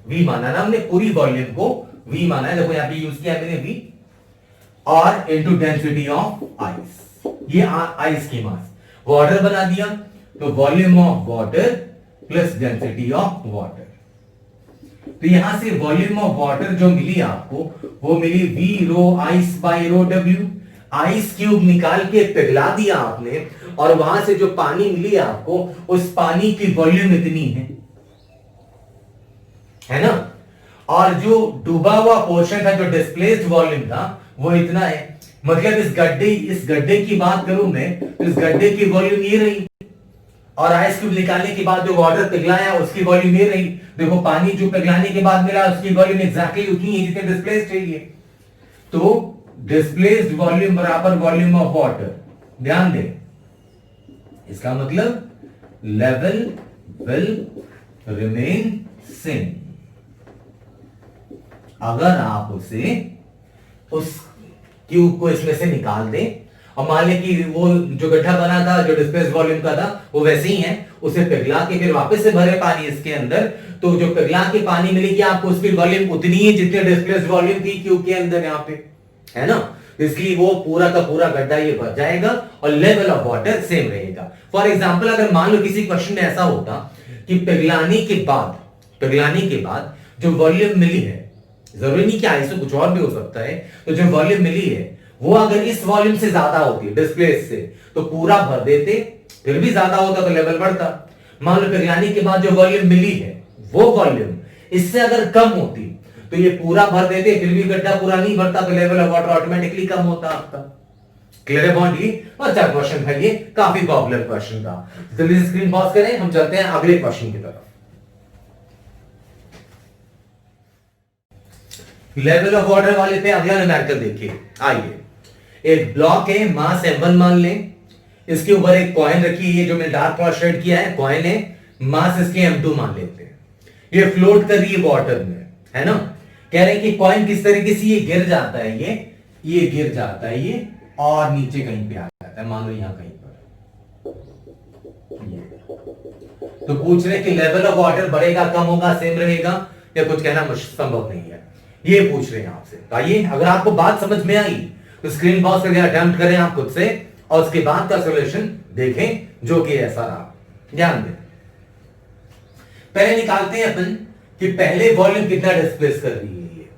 वी माना ना हमने, पूरी वॉल्यूम को वी माना है, देखो यहां पे यूज किया मैंने वी, और इनटू डेंसिटी ऑफ आइस, ये आइस की मास। वाटर बना दिया तो volume of water plus density of water. तो यहां से वॉल्यूम ऑफ वाटर जो मिली आपको, वो मिली V rho ice by rho W. Ice cube निकाल के पिघला दिया आपने, और वहां से जो पानी मिली आपको, उस पानी की वॉल्यूम इतनी है ना। और जो डूबा हुआ पोर्शन था, जो डिस्प्लेस्ड वॉल्यूम था, वो इतना है। मतलब इस गड्ढे की बात करूं मैं, तो इस गड्ढे की वॉल्यूम ये रही, और आइस क्यूब निकालने के बाद जो वाटर पिघलाया उसकी वॉल्यूम ये रही। देखो पानी जो पिघलाने के बाद मिला उसकी वॉल्यूम एग्जैक्टली उतनी है जितने डिस्प्लेस्ड है ये। तो डिस्प्लेस्ड वॉल्यूम बराबर वॉल्यूम ऑफ वाटर, ध्यान दें, इसका मतलब लेवल विल रिमेन सेम। अगर आप उस क्यूब को इसमें से निकाल दें और मान लें कि वो जो गड्ढा बना था जो डिस्प्लेस्ड वॉल्यूम का था वो वैसे ही है, उसे पिघला के फिर वापस से भरे पानी इसके अंदर, तो जो पिघला के पानी मिलेगी आपको उसकी वॉल्यूम उतनी ही जितने डिस्प्लेस्ड वॉल्यूम थी क्यूब के अंदर, यहाँ पे है ना, इसलिए वो पूरा का पूरा गड्ढा ये भर जाएगा और लेवल ऑफ वाटर सेम रहेगा। फॉर एग्जाम्पल अगर मान लो किसी क्वेश्चन में ऐसा होता कि पिघलाने के बाद जो वॉल्यूम मिली है, जरूरी नहीं कि आईसो कुछ और भी हो सकता है, तो जो वॉल्यूम मिली है वो अगर इस वॉल्यूम से ज्यादा होती है डिस्प्लेस से तो पूरा भर देते, फिर भी ज्यादा होता तो लेवल बढ़ता। मान लो पिघलाने के बाद जो वॉल्यूम मिली है वो वॉल्यूम इससे अगर कम होती तो ये पूरा भर देते, फिर भी गड्ढा पूरा नहीं भरता तो लेवल ऑफ वाटर ऑटोमेटिकली कम होता आपका। क्लियर है पॉइंट? ये अच्छा क्वेश्चन है, ये काफी पॉपुलर क्वेश्चन था। जल्दी से स्क्रीन पॉज करें, हम चलते हैं अगले क्वेश्चन की तरफ। लेवल ऑफ वाटर वाले पे अगला न्यूमेरिकल देखिए। आइए, एक ब्लॉक है, मास m1 मान लें, इसके ऊपर एक कॉइन रखी है जो मैंने डार्क कलर शेड किया है, कॉइन है, मास इसके m2 मान लेते हैं। ये फ्लोट कर रही है वाटर में, है ना। कह रहे हैं कि कॉइन किस तरीके से ये गिर जाता है, ये गिर जाता है ये और नीचे कहीं पे आ जाता है, मान लो यहां कहीं पर ये। तो पूछ रहे कि लेवल ऑफ वाटर बढ़ेगा, कम होगा, सेम रहेगा, या कुछ कहना संभव नहीं है, ये पूछ रहे हैं आपसे। तो आइए, अगर आपको बात समझ में आई तो स्क्रीन पॉज करके अटेम्प्ट करें आप खुद से और उसके बाद का सॉल्यूशन देखें जो कि ऐसा रहा। ध्यान दें, पहले निकालते हैं अपन कि पहले वॉल्यूम कितना डिस्प्लेस कर रही है ये।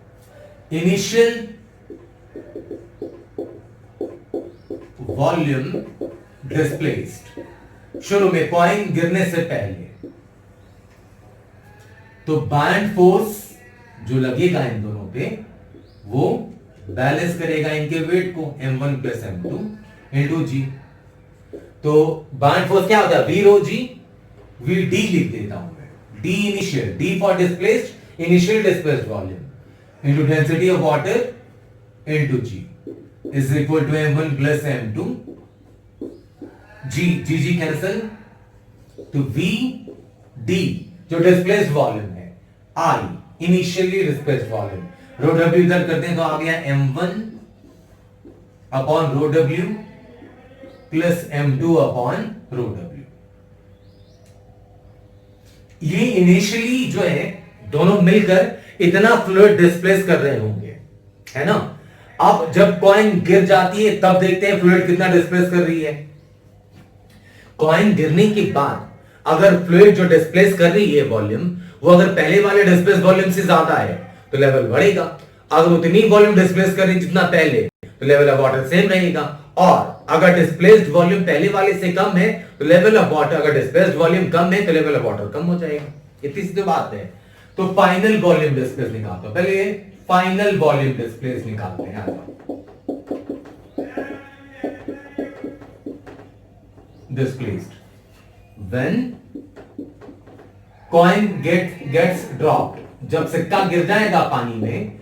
इनिशियल वॉल्यूम डिस्प्लेस्ड, शुरू में कॉइन गिरने से पहले, तो बायंड फोर्स जो लगेगा इन दोनों पे वो बैलेंस करेगा इनके वेट को, m1 प्लस m2 इंटू जी। तो बायंड फोर्स क्या होता है, v रो जी, v d लिख देता हूं मैं, d initial, d for displaced, initial displaced volume into density of water into g is equal to m1 plus m2 g cancel, तो v d जो डिस्प्लेस्ड वॉल्यूम है, i initially displaced volume, rho डब्ल्यू इधर करते हैं तो आ गया m1 अपॉन रो डब्ल्यू प्लस m2 अपॉन रो डब्ल्यू। ये इनिशियली जो है दोनों मिलकर इतना फ्लूइड डिस्प्लेस कर रहे होंगे, है ना। अब जब कॉइन गिर जाती है तब देखते हैं फ्लूइड कितना डिस्प्लेस कर रही है। कॉइन गिरने के बाद अगर फ्लूइड जो डिस्प्लेस कर रही है वॉल्यूम, वो अगर पहले वाले डिस्प्लेस वॉल्यूम से ज्यादा है तो लेवल बढ़ेगा, अगर उतनी वॉल्यूम डिस्प्लेस कर रही जितना पहले तो लेवल ऑफ वाटर सेम रहेगा, और अगर डिस्प्लेस्ड वॉल्यूम पहले वाले से कम है तो लेवल ऑफ वाटर, अगर डिस्प्लेस्ड वॉल्यूम कम है तो लेवल ऑफ वाटर कम हो जाएगा। इतनी सीधी बात है। तो फाइनल वॉल्यूम डिस्प्लेस निकालते हैं, पहले फाइनल वॉल्यूम डिस्प्लेस निकालते हैं। Displaced when coin gets dropped, जब सिक्का गिर जाएगा पानी में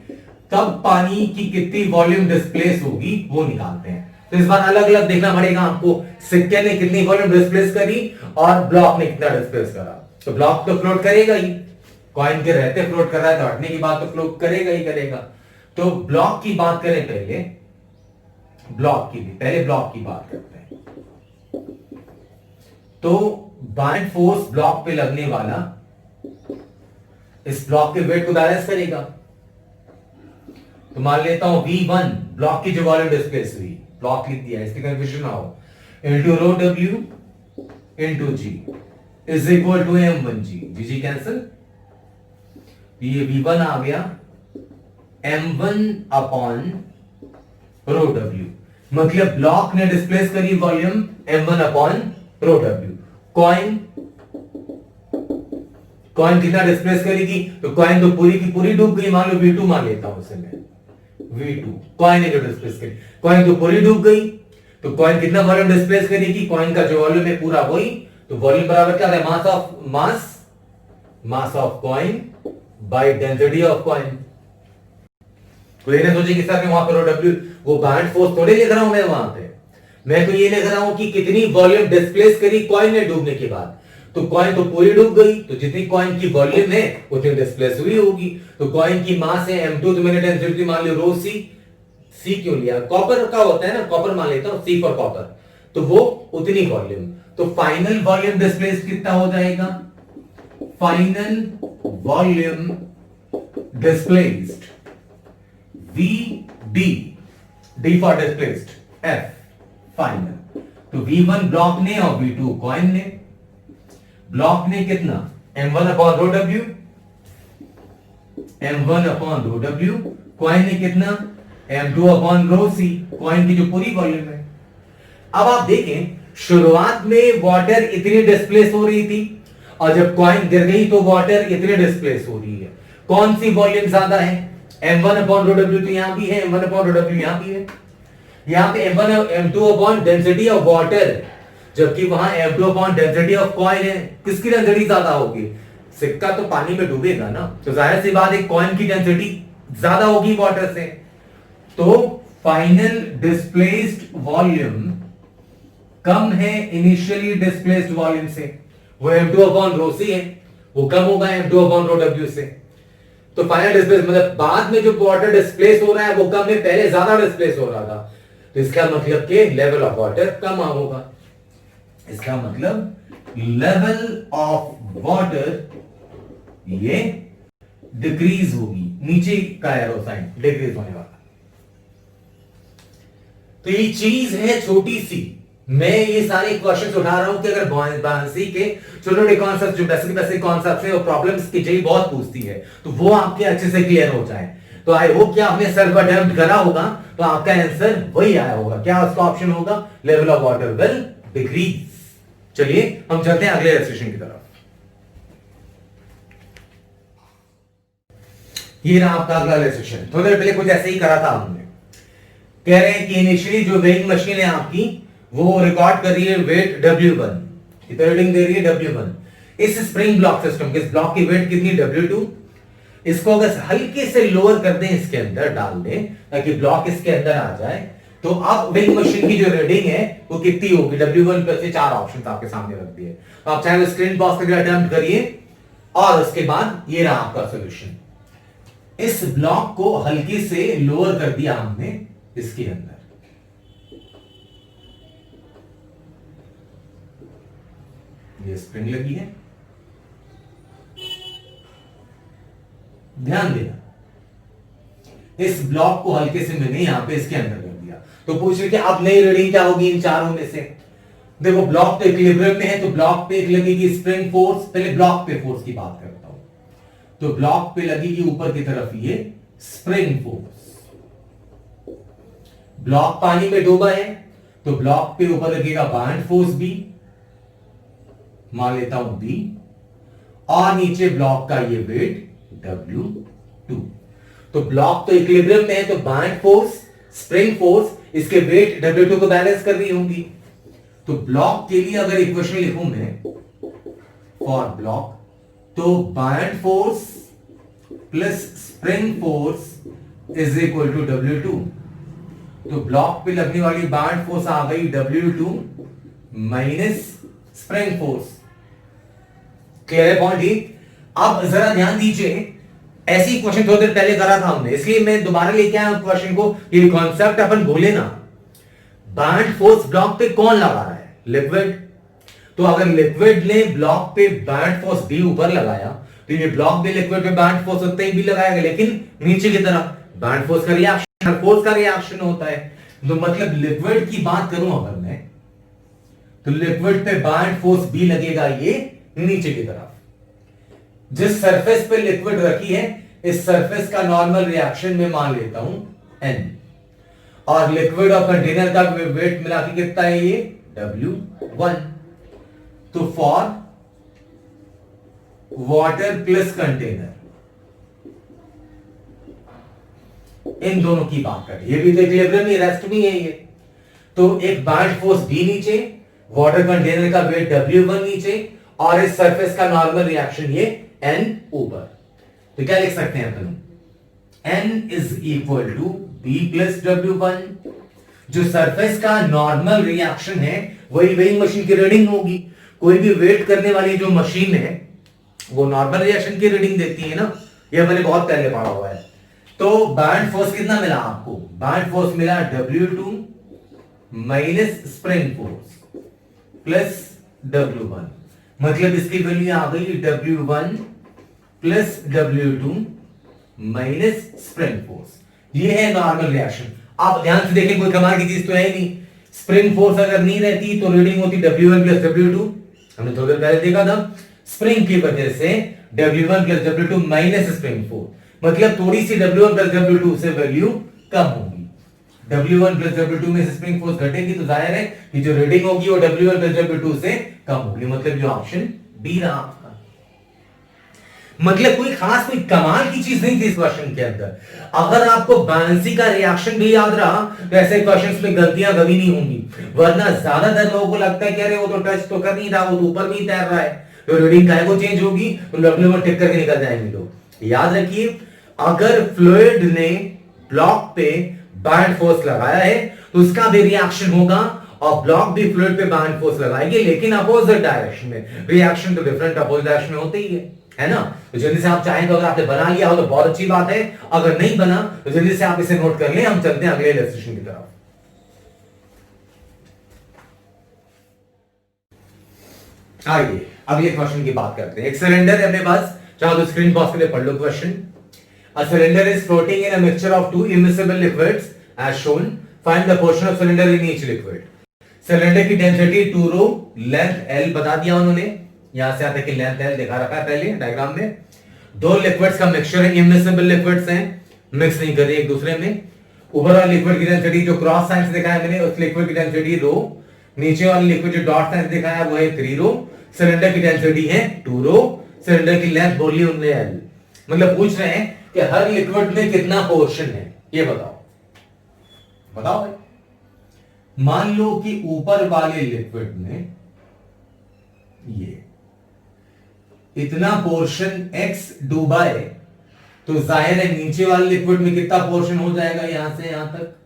तब पानी की कितनी वॉल्यूम डिस्प्लेस होगी वो निकालते हैं। तो इस बार अलग अलग देखना पड़ेगा आपको, सिक्के ने कितनी वॉल्यूम डिस्प्लेस करी और ब्लॉक ने कितना डिस्प्लेस करा। तो ब्लॉक तो फ्लोट करेगा ही, कॉइन के रहते फ्लोट कर रहा है तो हटने की बात तो फ्लोट करेगा ही करेगा। तो ब्लॉक की बात करें, पहले ब्लॉक की बात करते हैं। तो बायंड फोर्स ब्लॉक पे लगने वाला इस ब्लॉक के वेट को बैलेंस करेगा। तो मान लेता हूं V1 ब्लॉक की जो वॉल्यूम डिस्प्लेस हुई, ब्लॉक लिख दिया, इसकी कंफ्यूजन ना हो, इंटू रो डब्ल्यू into g is equal to m1 g cancel, ये V1 आ गया m1 अपॉन रो डब्ल्यू, मतलब ब्लॉक ने डिस्प्लेस करी वॉल्यूम m1 अपॉन रो डब्ल्यू। कॉइन कितना डिस्प्लेस करेगी, तो कॉइन तो पूरी की पूरी डूब गई, मान लो V2 मान लेता हूं उसे मैं, V2 कॉइन ने जो डिस्प्लेस करी, कॉइन तो पूरी डूब गई, तो कॉइन कितना वॉल्यूम डिस्प्लेस करेगी, कॉइन का जो वॉल्यूम है पूरा वही, तो वॉल्यूम बराबर क्या है, mass of coin by density of coin. कोई ये सोचे कि सर मैं वहां पर डब्ल्यू वो बाउंड फोर्स थोड़े लिख रहा हूं मैं वहां पे, मैं तो ये लिख रहा हूं कि कितनी वॉल्यूम डिस्प्लेस करी कॉइन ने डूबने के बाद। तो कॉइन तो पूरी डूब गई, तो जितनी कॉइन की वॉल्यूम है उतनी डिस्प्लेस हुई होगी। तो कॉइन की मास है m2, तो मैंने डेंसिटी मान ली रो सी क्यों लिया, कॉपर का होता है ना, कॉपर मान लेता हूं सी फॉर कॉपर, तो वो उतनी वॉल्यूम। तो फाइनल वॉल्यूम डिस्प्लेस कितना हो जाएगा, final volume displaced v d for displaced f final. तो V1 ब्लॉक ने और V2 कॉइन ने। ब्लॉक ने कितना m1 upon rho W, m1 upon rho डब्ल्यू, कॉइन ने कितना m2 अपॉन रो सी, कॉइन की जो पूरी वॉल्यूम है। अब आप देखें शुरुआत में वाटर इतनी डिस्प्लेस हो रही थी और जब कॉइन गिर गई तो वाटर इतनी डिस्प्लेस हो रही है। कौन सी वॉल्यूम ज्यादा है, m1 अपॉन रो डब्ल्यू, तो यहां भी है m1 अपॉन रो डब्ल्यू, यहां भी है, यहां पे m1 m2 upon density of water, जबकि वहां m2 upon density of coin है। किसकी डेंसिटी ज्यादा होगी, सिक्का तो पानी में डूबेगा ना, तो जाहिर सी बात है कॉइन की डेंसिटी ज्यादा होगी वाटर से। तो फाइनल डिस्प्लेस्ड वॉल्यूम कम है इनिशियली डिस्प्लेस्ड वॉल्यूम से, वो m2 अपॉन रो सी है, वो कम होगा m2 अपॉन रो डब्ल्यू से। तो फाइनल डिस्प्लेस मतलब बाद में जो वाटर डिस्प्लेस हो रहा है वो कम है, पहले ज्यादा डिस्प्लेस हो रहा था, तो इसका मतलब के लेवल ऑफ वाटर कम होगा। इसका मतलब लेवल ऑफ वाटर ये डिक्रीज होगी, नीचे का एरो साइन डिक्रीज होने वाला। तो ये चीज है छोटी सी, मैं ये सारे क्वेश्चंस उठा रहा हूं कि अगर बायंसी के छोटे छोटे कॉन्सेप्ट जो बेसिक कॉन्सेप्ट है और प्रॉब्लम्स की जेई बहुत पूछती है, तो वो आपके अच्छे से क्लियर हो जाए। तो आई होप कि आपने सेल्फ अटेम्प्ट करा होगा तो आपका आंसर वही आया होगा। क्या उसका ऑप्शन होगा, level of water will decrease. चलिए हम चलते हैं अगले रेस्ट्रिक्शन की तरफ। ये रहा आपका अगला रेस्ट्रिक्शन। थोड़ी देर पहले कुछ ऐसे ही करा था हमने। कह रहे हैं कि इनिशियली जो वेइंग मशीन है आपकी वो रिकॉर्ड कर रही है वेट W1, कितना रीडिंग दे रही है W1। इस स्प्रिंग ब्लॉक सिस्टम के इस ब्लॉक की वेट कितनी W2। इसको अगर हल्के से लोअर कर दें, इसके अंदर डाल दें ताकि ब्लॉक इसके अंदर आ जाए, तो अब वेइंग मशीन की जो रीडिंग है वो कितनी होगी, W1 प्लस 4 ऑप्शन आपके सामने रख दिए। तो आप चाहे स्क्रीन पॉज करके अटेम्प्ट करिए और उसके बाद ये रहा आपका सॉल्यूशन। इस ब्लॉक को हल्के से लोअर कर दिया हमने इसके अंदर, ये स्प्रिंग लगी है, ध्यान देना इस ब्लॉक को हल्के से मैंने यहां पे इसके अंदर कर दिया। तो पूछ रहे कि अब नई रीडिंग क्या होगी इन चारों में से। देखो ब्लॉक तो इक्विलिब्रियम में है, तो ब्लॉक पे एक लगेगी स्प्रिंग फोर्स। पहले ब्लॉक पे फोर्स की बात करता हूं, तो ब्लॉक पे लगेगी ऊपर की तरफ ये स्प्रिंग फोर्स। ब्लॉक पानी में डूबा है तो ब्लॉक पे ऊपर लगेगा बाउंड फोर्स बी, मान लेता हूं बी, और नीचे ब्लॉक का ये वेट W2। तो ब्लॉक तो इक्विलिब्रियम में है, तो बाउंड फोर्स स्प्रिंग फोर्स इसके वेट W2 को बैलेंस कर रही होंगी। तो ब्लॉक के लिए अगर इक्वेशन लिखूं मैं फॉर ब्लॉक, तो bound force plus spring force is equal to W2। तो ब्लॉक पे लगने वाली बाउंड फोर्स आ गई W2 minus spring force. Clear है पॉइंट। अब जरा ध्यान दीजिए, ऐसी क्वेश्चन थोड़ी देर पहले करा था हमने, इसलिए मैं दोबारा लेके आया क्वेश्चन को। ये कॉन्सेप्ट अपन भूले ना। बाउंड फोर्स ब्लॉक पे कौन लगा रहा है, लिक्विड। तो अगर लिक्विड ने ब्लॉक पे बाउंड फोर्स बी ऊपर लगाया, तो ये ब्लॉक भी लिक्विड पे बाउंड फोर्स उतना ही भी लगाएगा, लेकिन नीचे की तरफ बाउंड फोर्स का रिएक्शन, फोर्स का रिएक्शन होता है। तो मतलब लिक्विड की बात करूं अगर मैं, तो लिक्विड पे बाउंड फोर्स बी लगेगा ये नीचे की तरफ। जिस सरफेस पे लिक्विड रखी है, इस सरफेस का नॉर्मल रिएक्शन में मान लेता हूं N, और लिक्विड और कंटेनर का वेट मिला के कितना है ये W1। तो फॉर वाटर प्लस कंटेनर, इन दोनों की बात करें, ये भी तो इक्विलिब्रियम में रेस्ट में है ये। तो एक बाउंड फोर्स B नीचे, वाटर कंटेनर का वेट W1 नीचे, और इस सरफेस का नॉर्मल रिएक्शन ये N ऊपर। तो क्या लिख सकते हैं अपन, N is equal to B plus W1। जो सरफेस का नॉर्मल रिएक्शन है वही वही मशीन की रीडिंग होगी। कोई भी वेट करने वाली जो मशीन है वो नॉर्मल रिएक्शन की रीडिंग देती है ना, ये मैंने बहुत पहले पढ़ा हुआ है। तो बैंड फोर्स कितना मिला आपको? बैंड फोर्स मिला W2 minus spring force plus W1, मतलब इसकी वैल्यू आ गई W1 plus W2 minus spring force. ये है नॉर्मल रिएक्शन। आप ध्यान से देखें, कोई कमाल की चीज तो है ही नहीं। स्प्रिंग फोर्स अगर नहीं रहती तो रीडिंग होती W1 प्लस W2, हमने थोड़ी देर पहले देखा था। स्प्रिंग की वजह से W1 plus W2 minus spring force, मतलब थोड़ी सी W1 प्लस W2 से वैल्यू कम होगी। W1 प्लस W2 में से स्प्रिंग फोर्स घटेगी तो जाहिर है कि जो रीडिंग होगी वो W1 प्लस W2 से कम होगी, मतलब जो ऑप्शन बी रहा आपका। मतलब कोई खास कोई कमाल की चीज नहीं थी इस क्वेश्चन के अंदर। अगर आपको बायंसी का रिएक्शन भी याद रहा तो ऐसे क्वेश्चंस में गलतियां कभी नहीं होंगी, वरना ज्यादातर लोगों को लगता है कि अरे वो तो टच तो कर नहीं रहा, वो तो ऊपर भी तैर रहा है, तो रीडिंग का है वो चेंज होगी तो W1 टिक करके निकल जाएंगे लोग। याद रखिए, अगर फ्लूइड ने ब्लॉक पे बैंड फोर्स लगाया है तो उसका भी रिएक्शन होगा और ब्लॉक भी फ्लूइड पे बैंड फोर्स लगाएंगे, लेकिन अपोजिट डायरेक्शन में। रिएक्शन तो डिफरेंट अपोजिट डायरेक्शन में होते ही है ना। तो जल्दी से आप चाहें तो अगर आपने बना लिया हो तो बहुत अच्छी बात है, अगर नहीं बना तो जल्दी से आप इसे नोट कर लें। हम चलते हैं अगले इलस्ट्रेशन की तरफ। आइए अगले क्वेश्चन की बात करते हैं। एक सिलेंडर है अपने पास, चाहो तो स्क्रीन पॉज करके पढ़ लो question. A cylinder is floating in a mixture of two immiscible liquids as shown. Find the portion of cylinder in each liquid. Cylinder की डेंसिटी 2 रो, लेंथ L बता दिया उन्होंने, यहां से आते कि लेंथ L दिखा रखा है पहले डायग्राम में। दो लिक्विड्स का मिक्सचर है, इमिसिबल लिक्विड्स हैं, मिक्स नहीं कर रही एक दूसरे में। ऊपर वाले लिक्विड की डेंसिटी जो क्रॉस साइन से दिखाया मैंने, उस लिक्विड की डेंसिटी रो। नीचे वाले लिक्विड जो डॉट साइन से दिखाया वो है 3 रो। सिलेंडर की डेंसिटी है 2 रो। सिलेंडर की लेंथ बोली उन्होंने L। मतलब पूछ रहे हैं कि हर लिक्विड में कितना पोर्शन है, ये बताओ। बताओ भाई। मान लो कि ऊपर वाले लिक्विड में ये इतना पोर्शन x डूबा है, तो जाहिर है नीचे वाले लिक्विड में कितना पोर्शन हो जाएगा, यहां से यहां तक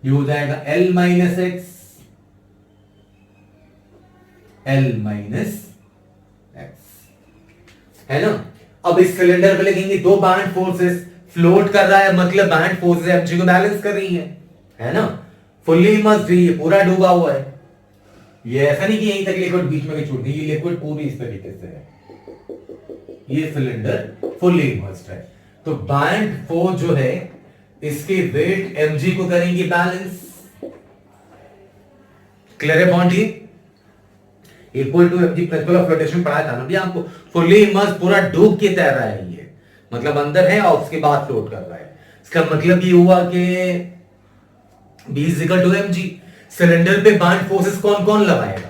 ये हो जाएगा L minus x, L minus x, है ना। अब इस सिलेंडर पे लगेंगे दो बैंड फोर्सेस, फ्लोट कर रहा है मतलब बैंड फोर्सेस एमजी को बैलेंस कर रही है ना। फुल्ली इमर्स्ड है, ये पूरा डूबा हुआ है। ये ऐसा नहीं कि यहीं तक लिक्विड बीच में छूट गई, ये लिक्विड पूरी इस तरीके से है। ये सिलेंडर फुल्ली इमर्स्ड है, तो बैंड फोर्स जो है इसके वेट एमजी को करेंगे बैलेंस। क्लियर है पॉइंट? ये equal to MG principle of flotation पढ़ाया था ना भी आपको। फुल्ली इमर्स्ड, पूरा डूब के तैर रहा है ये, मतलब अंदर है और उसके बाद फ्लोट कर रहा है। इसका मतलब ये हुआ कि B is equal to mg। Cylinder पे बैंड फोर्सेस कौन कौन लगाएगा?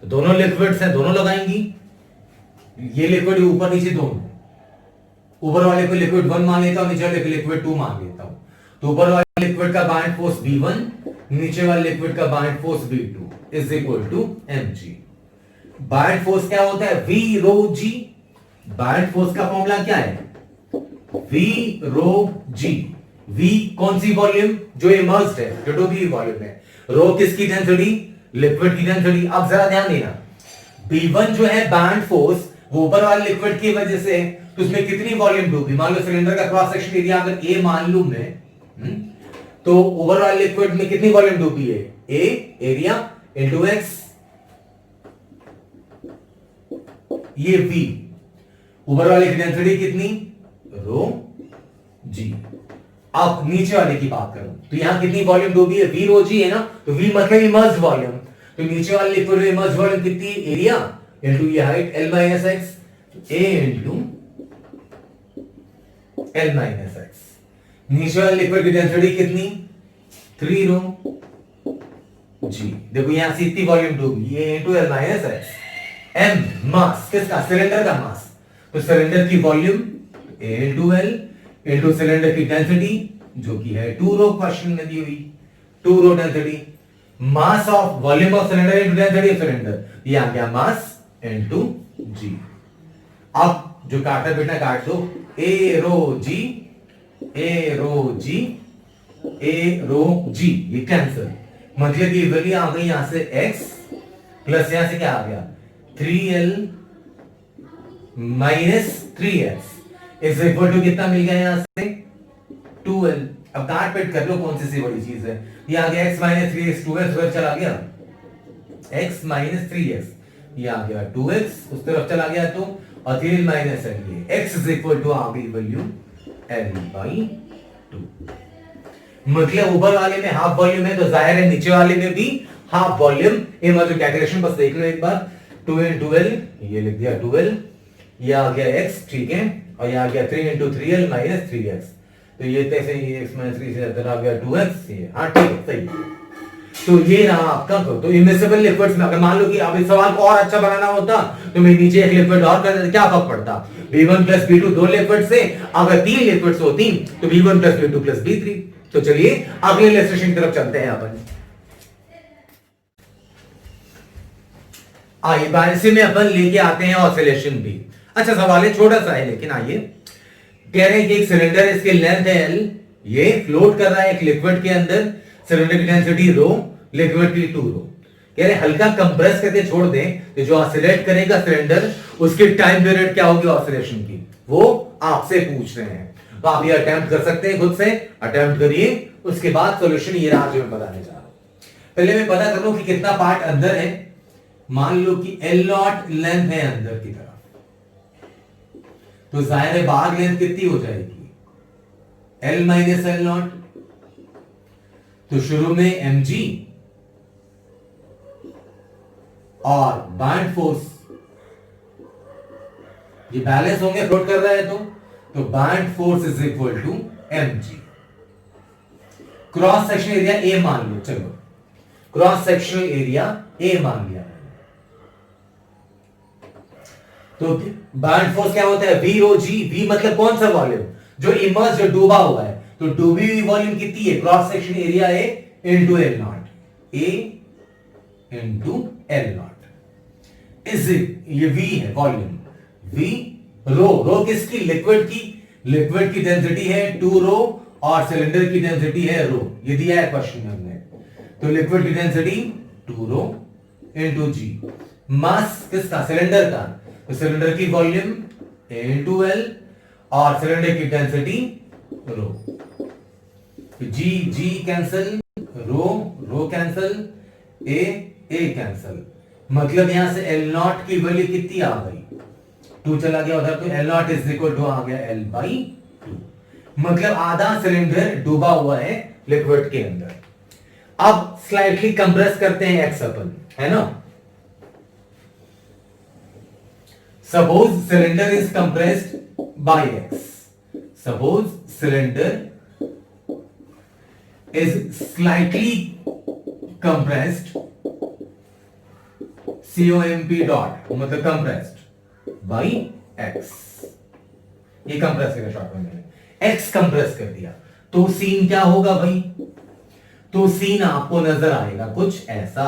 तो दोनों लिक्विड्स हैं, दोनों लगाएंगी। ये लिक्विड ऊपर नीचे दोनों, ऊपर वाले को लिक्विड 1 मान लेता हूं, नीचे वाले को लिक्विड 2 मान लेता हूं। तो ऊपर वाले लिक्विड का बैंड फोर्स B1, नीचे वाले लिक्विड का band force B2 is equal to mg। Band force क्या होता है? V rho G। Band force का फॉर्मूला क्या है? V rho G। V कौन सी वॉल्यूम? जो इमर्स्ड है, जो डूबी वॉल्यूम है। रो किसकी डेंसिटी? लिक्विड की डेंसिटी। अब जरा ध्यान देना, B1 जो है बैंड फोर्स, वो ऊपर वाले लिक्विड की वजह से, तो उसमें कितनी वॉल्यूम डूबी? मान लो सिलेंडर का क्रॉस सेक्शन एरिया अगर A मान लूं मैं, तो ऊपर वाले लिक्विड में कितनी वॉल्यूम डूबी है? A एरिया इंटू एक्स, ये V। ऊपर वाले की डेंसिटी कितनी? रो G। अब नीचे वाले की बात करूं तो यहां कितनी वॉल्यूम डूबी है? V रो G है ना, तो V मतलब इमर्स्ड वॉल्यूम। तो नीचे वाले लिक्विड में इमर्स्ड वॉल्यूम कितनी? एरिया इंटू ये height L minus x, A into L minus x. नीचे वाले लिक्विड की डेंसिटी कितनी? 3 रो G। देखो यहां से इतनी वॉल्यूम डूबी, ये into L minus x. M मास किसका? सिलेंडर का मास। तो सिलेंडर की volume A into L into cylinder की डेंसिटी जो कि है 2 रो, क्वेश्चन में दी हुई 2 rho density. Mass of volume of cylinder into density of cylinder, ये आ गया मास इंटू G। अब जो काटा बेटा काट दो, ए रो जी, ए रो जी, ए रो जी, ये कैंसिल, मतलब ये वैल्यू आ गई यहां से x प्लस यहां से क्या आ गया 3l minus 3x is equal to कितना मिल गया यहां से 2l। अब काट पेट कर लो कौन सी बड़ी चीज है, ये आ गया x माइनस 3x, 2x उधर चला गया, x माइनस 3x, ये आ गया 2x उस तरफ चला गया तो, और 3l माइनस l, ये x इज इक्वल टू आ गई वैल्यू l/2। मतलब ऊपर वाले में हाफ वॉल्यूम है तो जाहिर है नीचे वाले में भी हाफ वॉल्यूम। ये मतलब कैलकुलेशन बस देख लो एक बार, 2 into l, ये लिख दिया 2l, ये आ गया x, ठीक है, और ये आ गया 3 into 3l माइनस 3x, तो ये कैसे, ये x माइनस 3 से इधर आ गया 2x, ये हाँ ठीक है सही। तो ये रहा आपका, तो इमिसिबल लिक्विड्स में अगर मान लो कि अब इस सवाल को और अच्छा बनाना होता तो मैं नीचे एक लिक्विड और कर देता, क्या फर्क पड़ता, B1 प्लस B2 दो लिक्विड से, अगर 3 लिक्विड्स होती तो B1 plus B2 plus B3। तो चलिए अगले इलस्ट्रेशन की तरफ चलते हैं अपन। आइए बारिश में अपन लेके आते हैं ऑसिलेशन भी। अच्छा सवाल है, छोटा सा है लेकिन आइए, कह रहे हैं कि एक सिलेंडर, इसकी लेंथ है L, ये फ्लोट कर रहा है एक लिक्विड के अंदर, सिलेंडर की डेंसिटी रो, लिक्विड की 2 रो। कह रहे हल्का कंप्रेस करके छोड़ दें तो जो ऑसिलेट करेगा सिलेंडर, उसकी टाइम पीरियड क्या होगी ऑसिलेशन की, वो आपसे पूछ रहे हैं। तो आप ये अटेम्प्ट कर सकते हैं, खुद से अटेम्प्ट करिए, उसके बाद सॉल्यूशन ये रहा जो मैं बताने जा रहा हूं। पहले मैं पता कर लूं कि कितना पार्ट अंदर है। मान लो कि L0 लेंथ है अंदर की तरफ, तो जाहिर है बाहर लेंथ कितनी हो जाएगी L माइनस L0। तो शुरू में mg और बाइंड फोर्स ये बैलेंस होंगे, फ्लोट कर रहा है तो bind force is equal to mg। Cross sectional area A मान लो, चलो क्रॉस सेक्शनल एरिया A मान लिया, तो बाइंड फोर्स क्या होता है V रो G। V मतलब कौन सा वॉल्यूम, जो इमर्स, जो डूबा हुआ है, तो डूबी हुई वॉल्यूम कितनी है, क्रॉस सेक्शन एरिया है into L0, A into L0 is ये V है वॉल्यूम, V रो किसकी, लिक्विड की, लिक्विड की डेंसिटी है 2 रो और सिलेंडर की डेंसिटी है रो, ये दिया है क्वेश्चन में हमने। तो लिक्विड की density 2 rho into G, mass किसका, सिलेंडर का, तो सिलेंडर की वॉल्यूम A इनटू L और सिलेंडर की density rho, G cancel, rho cancel, A cancel, मतलब यहां से L0 की वैल्यू कितनी आ गई, 2 चला गया उधर, तो L0 इज इक्वल टू आ गया L/2, मतलब आधा सिलेंडर डूबा हुआ है लिक्विड के अंदर। अब स्लाइटली कंप्रेस करते हैं x अपन, है ना। Suppose cylinder is compressed by x. Suppose cylinder is slightly compressed, COMP dot मतलब compressed by x। ये कंप्रेस करें शॉर्ट में मैंने x कंप्रेस कर दिया, तो सीन क्या होगा भाई, तो सीन आपको नजर आएगा कुछ ऐसा,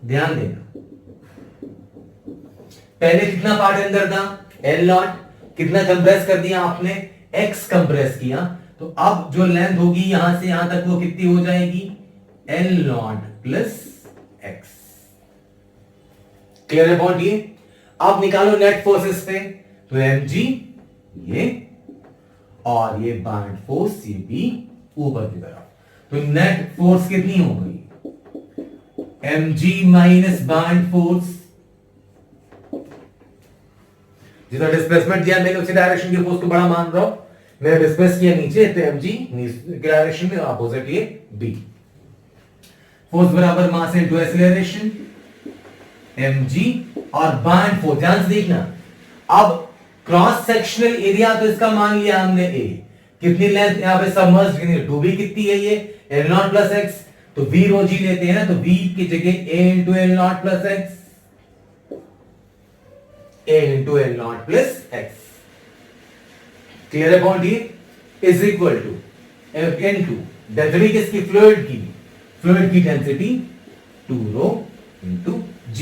ध्यान देना। पहले कितना पार्ट अंदर था L0, कितना कंप्रेस कर दिया आपने, x कंप्रेस किया, तो अब जो लेंथ होगी यहां से यहां तक वो कितनी हो जाएगी L0 प्लस x। क्लियर है पॉइंट ये। अब निकालो नेट फोर्सेस पे, तो mg ये और ये बाइंड फोर्स ये भी ऊपर की तरफ, तो नेट फोर्स कितनी हो गई mg माइनस बाइंड फोर्स, जितना डिस्प्लेसमेंट दिया मैंने उसी डायरेक्शन की फोर्स को बड़ा मान रहा हूं, मैंने डिस्प्लेस किया नीचे, तो mg की डायरेक्शन में अपोजिट ये b, फोर्स बराबर मास इनटू एक्सीलरेशन mg और बाइंड फोर्स, ध्यान से देखना। अब क्रॉस सेक्शनल एरिया तो इसका मान लिया हमने a, कितनी लेंथ यहां पे सबमर्ज्ड कितनी, 2b कितनी है ये L0 प्लस x, तो v रो g लेते हैं ना, तो v की जगह a into L0 plus x, a into L0 plus x। Clear है पॉइंट ये, is equal to into density किसकी, फ्लूइड की density 2 rho into g।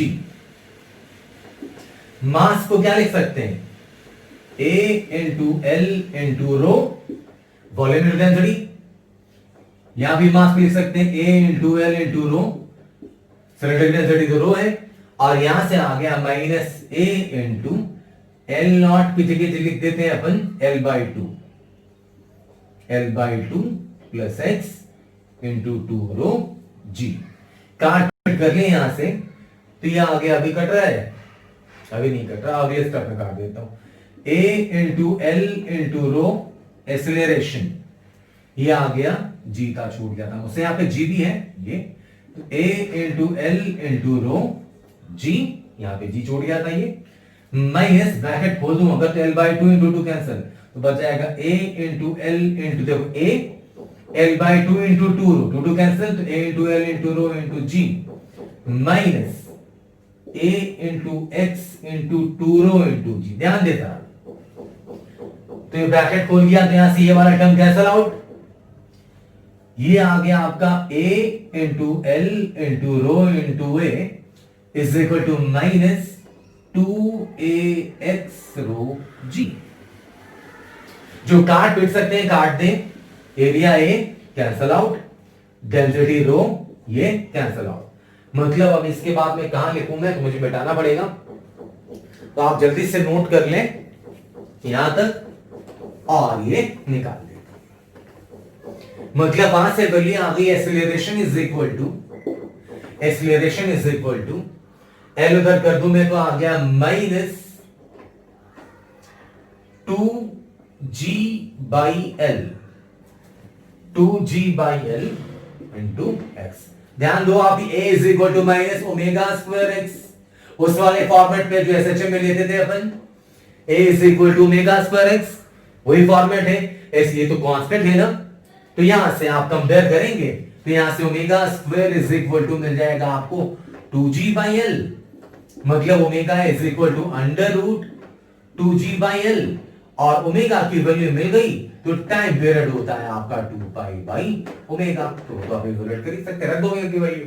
Mass को क्या लिख सकते हैं, A into L into rho volume density, यहां भी मास लिख सकते हैं A into L into rho, cylinder density तो रो है, और यहां से आ गया minus A into L not की जगह लिख देते हैं अपन L/2 प्लस एक्स इंटू 2 रो जी। काट कर ले यहां से, तो यह आ गया, अभी कट रहा है, अभी नहीं कट रहा, अभी स्टेप में काट देता हूं, A into L into row acceleration, ये आ गया, जी का छूट गया था मुझसे, यहां पे जी भी है ये, तो A into L into rho g, यहां पे जी छोड़ गया था ये, माइनस ब्रैकेट खोल दूं अगर तो L/2 इंटू 2 कैंसिल, तो बच जाएगा A इंटू एल इंटू, देखो A L/2 into 2 rho, 2 cancel, तो A into L into rho into g, minus A into x into 2 rho into g. ध्यान देता, तो ये ब्रैकेट खोल दिया, तो यहां से ये वाला टर्म कैंसिल आउट, ये आ गया आपका A into L into rho into a is equal to minus 2ax rho g. जो काट पिट सकते हैं काट दें, area a cancel out, density rho ये कैंसल आउट। मतलब अब इसके बाद में कहां लिखूंगा तो मुझे मिटाना पड़ेगा, तो आप जल्दी से नोट कर लें यहां तक और ये निकाल लें। मतलब वहां से वैल्यू आ गई, acceleration is equal to l उधर कर दूं मैं, तो आ गया माइनस 2g/l इंटू एक्स। ध्यान दो आप, a is equal to minus omega square x, उस वाले फॉर्मेट पे जो एसएचएम में लेते थे अपन, a is equal to omega square x, वही फॉर्मेट है, ये तो कांस्टेंट है ना, तो यहां से आप कंपेयर करेंगे, तो यहां से omega square is equal to मिल जाएगा आपको 2g/l, मतलब omega is equal to under root 2g/l, और ओमेगा की वैल्यू मिल गई, तो टाइम पीरियड होता है आपका 2π/ओमेगा, तो आप इवेल्युएट कर सकते हैं, रख दो ओमेगा की वैल्यू।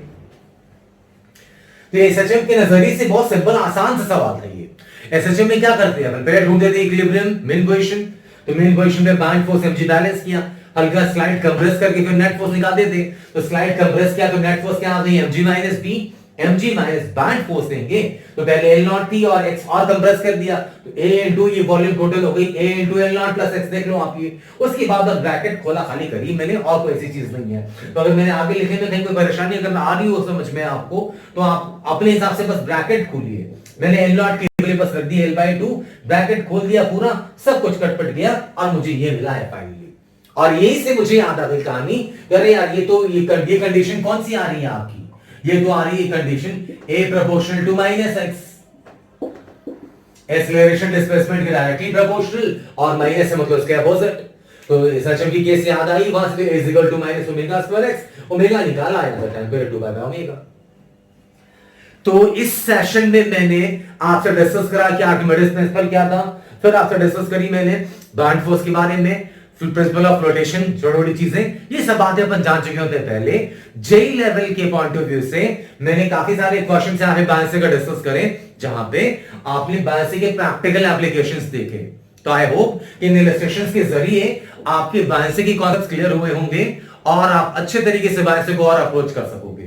तो एसएचएम के नजरिए से बहुत सिंपल आसान सा सवाल था ये। एसएचएम में क्या करते हैं अपन, पहले ढूंढ देते हैं इक्विलिब्रियम मीन पोजीशन, तो मीन पोजीशन पे बैंड फोर्स mg बैलेंस किया, हल्का स्लाइड कंप्रेस करके फिर नेट फोर्स निकाल देते, तो स्लाइड कंप्रेस किया तो नेट फोर्स क्या आ गई, mg minus b, mg minus band force देंगे, तो पहले L नॉट थी और x और कंप्रेस कर दिया, तो a इंटू ये वॉल्यूम टोटल हो गई a into L not plus x, देख लो आप ये। उसके बाद ब्रैकेट खोला खाली करी मैंने, और कोई ऐसी चीज नहीं है। तो अगर मैंने आगे लिखने में कहीं कोई परेशानी अगर आ रही हो समझ में आपको, तो आप अपने हिसाब से बस ब्रैकेट खोलिए। मैंने L नॉट की वैल्यू बस रख दी L/2, ब्रैकेट खोल दिया पूरा, सब कुछ कटपट गया और मुझे ये मिला है फाइनली। और यही से मुझे याद आ गई कहानी, अरे यार ये तो ये कंडीशन कौन सी आ रही है आपकी, ये तो आ रही है condition A proportional to minus x, acceleration displacement के डायरेक्टली प्रोपोर्शनल, और माइनस है मतलब उसके अपोजिट। तो एसएचएम की केस याद आई, वहां से is equal to minus omega square x, omega निकाला आया था टाइम पीरियड 2π/ओमेगा। तो इस सेशन में मैंने आपसे डिस्कस करा कि आर्किमिडीज प्रिंसिपल क्या था, फिर आपसे डिस्कस करी मैंने बैंड फोर्स के बारे में, प्रिंसिपल ऑफ रोटेशन, छोटी छोटी चीजें, ये सब बातें अपन जान चुके होते हैं पहले। जेई लेवल के पॉइंट ऑफ व्यू से मैंने काफी सारे क्वेश्चन से आपने बायोलॉजी का डिस्कस करे, जहां पे आपने बायोलॉजी के प्रैक्टिकल एप्लीकेशंस देखे। तो आई होप इन इलस्ट्रेशंस के जरिए आपके बायोलॉजी के कॉन्सेप्ट्स क्लियर हुए होंगे और आप अच्छे तरीके से बायोलॉजी को और अप्रोच कर सकोगे।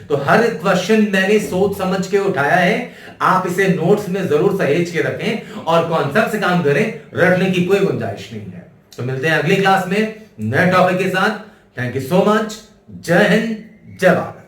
तो हर क्वेश्चन मैंने सोच समझ के उठाया है, आप इसे नोट्स में जरूर सहेज के रखें और कॉन्सेप्ट से काम करें, रटने की कोई गुंजाइश नहीं है। तो मिलते हैं अगली क्लास में नए टॉपिक के साथ। Thank you so much. जय हिंद, जय भारत।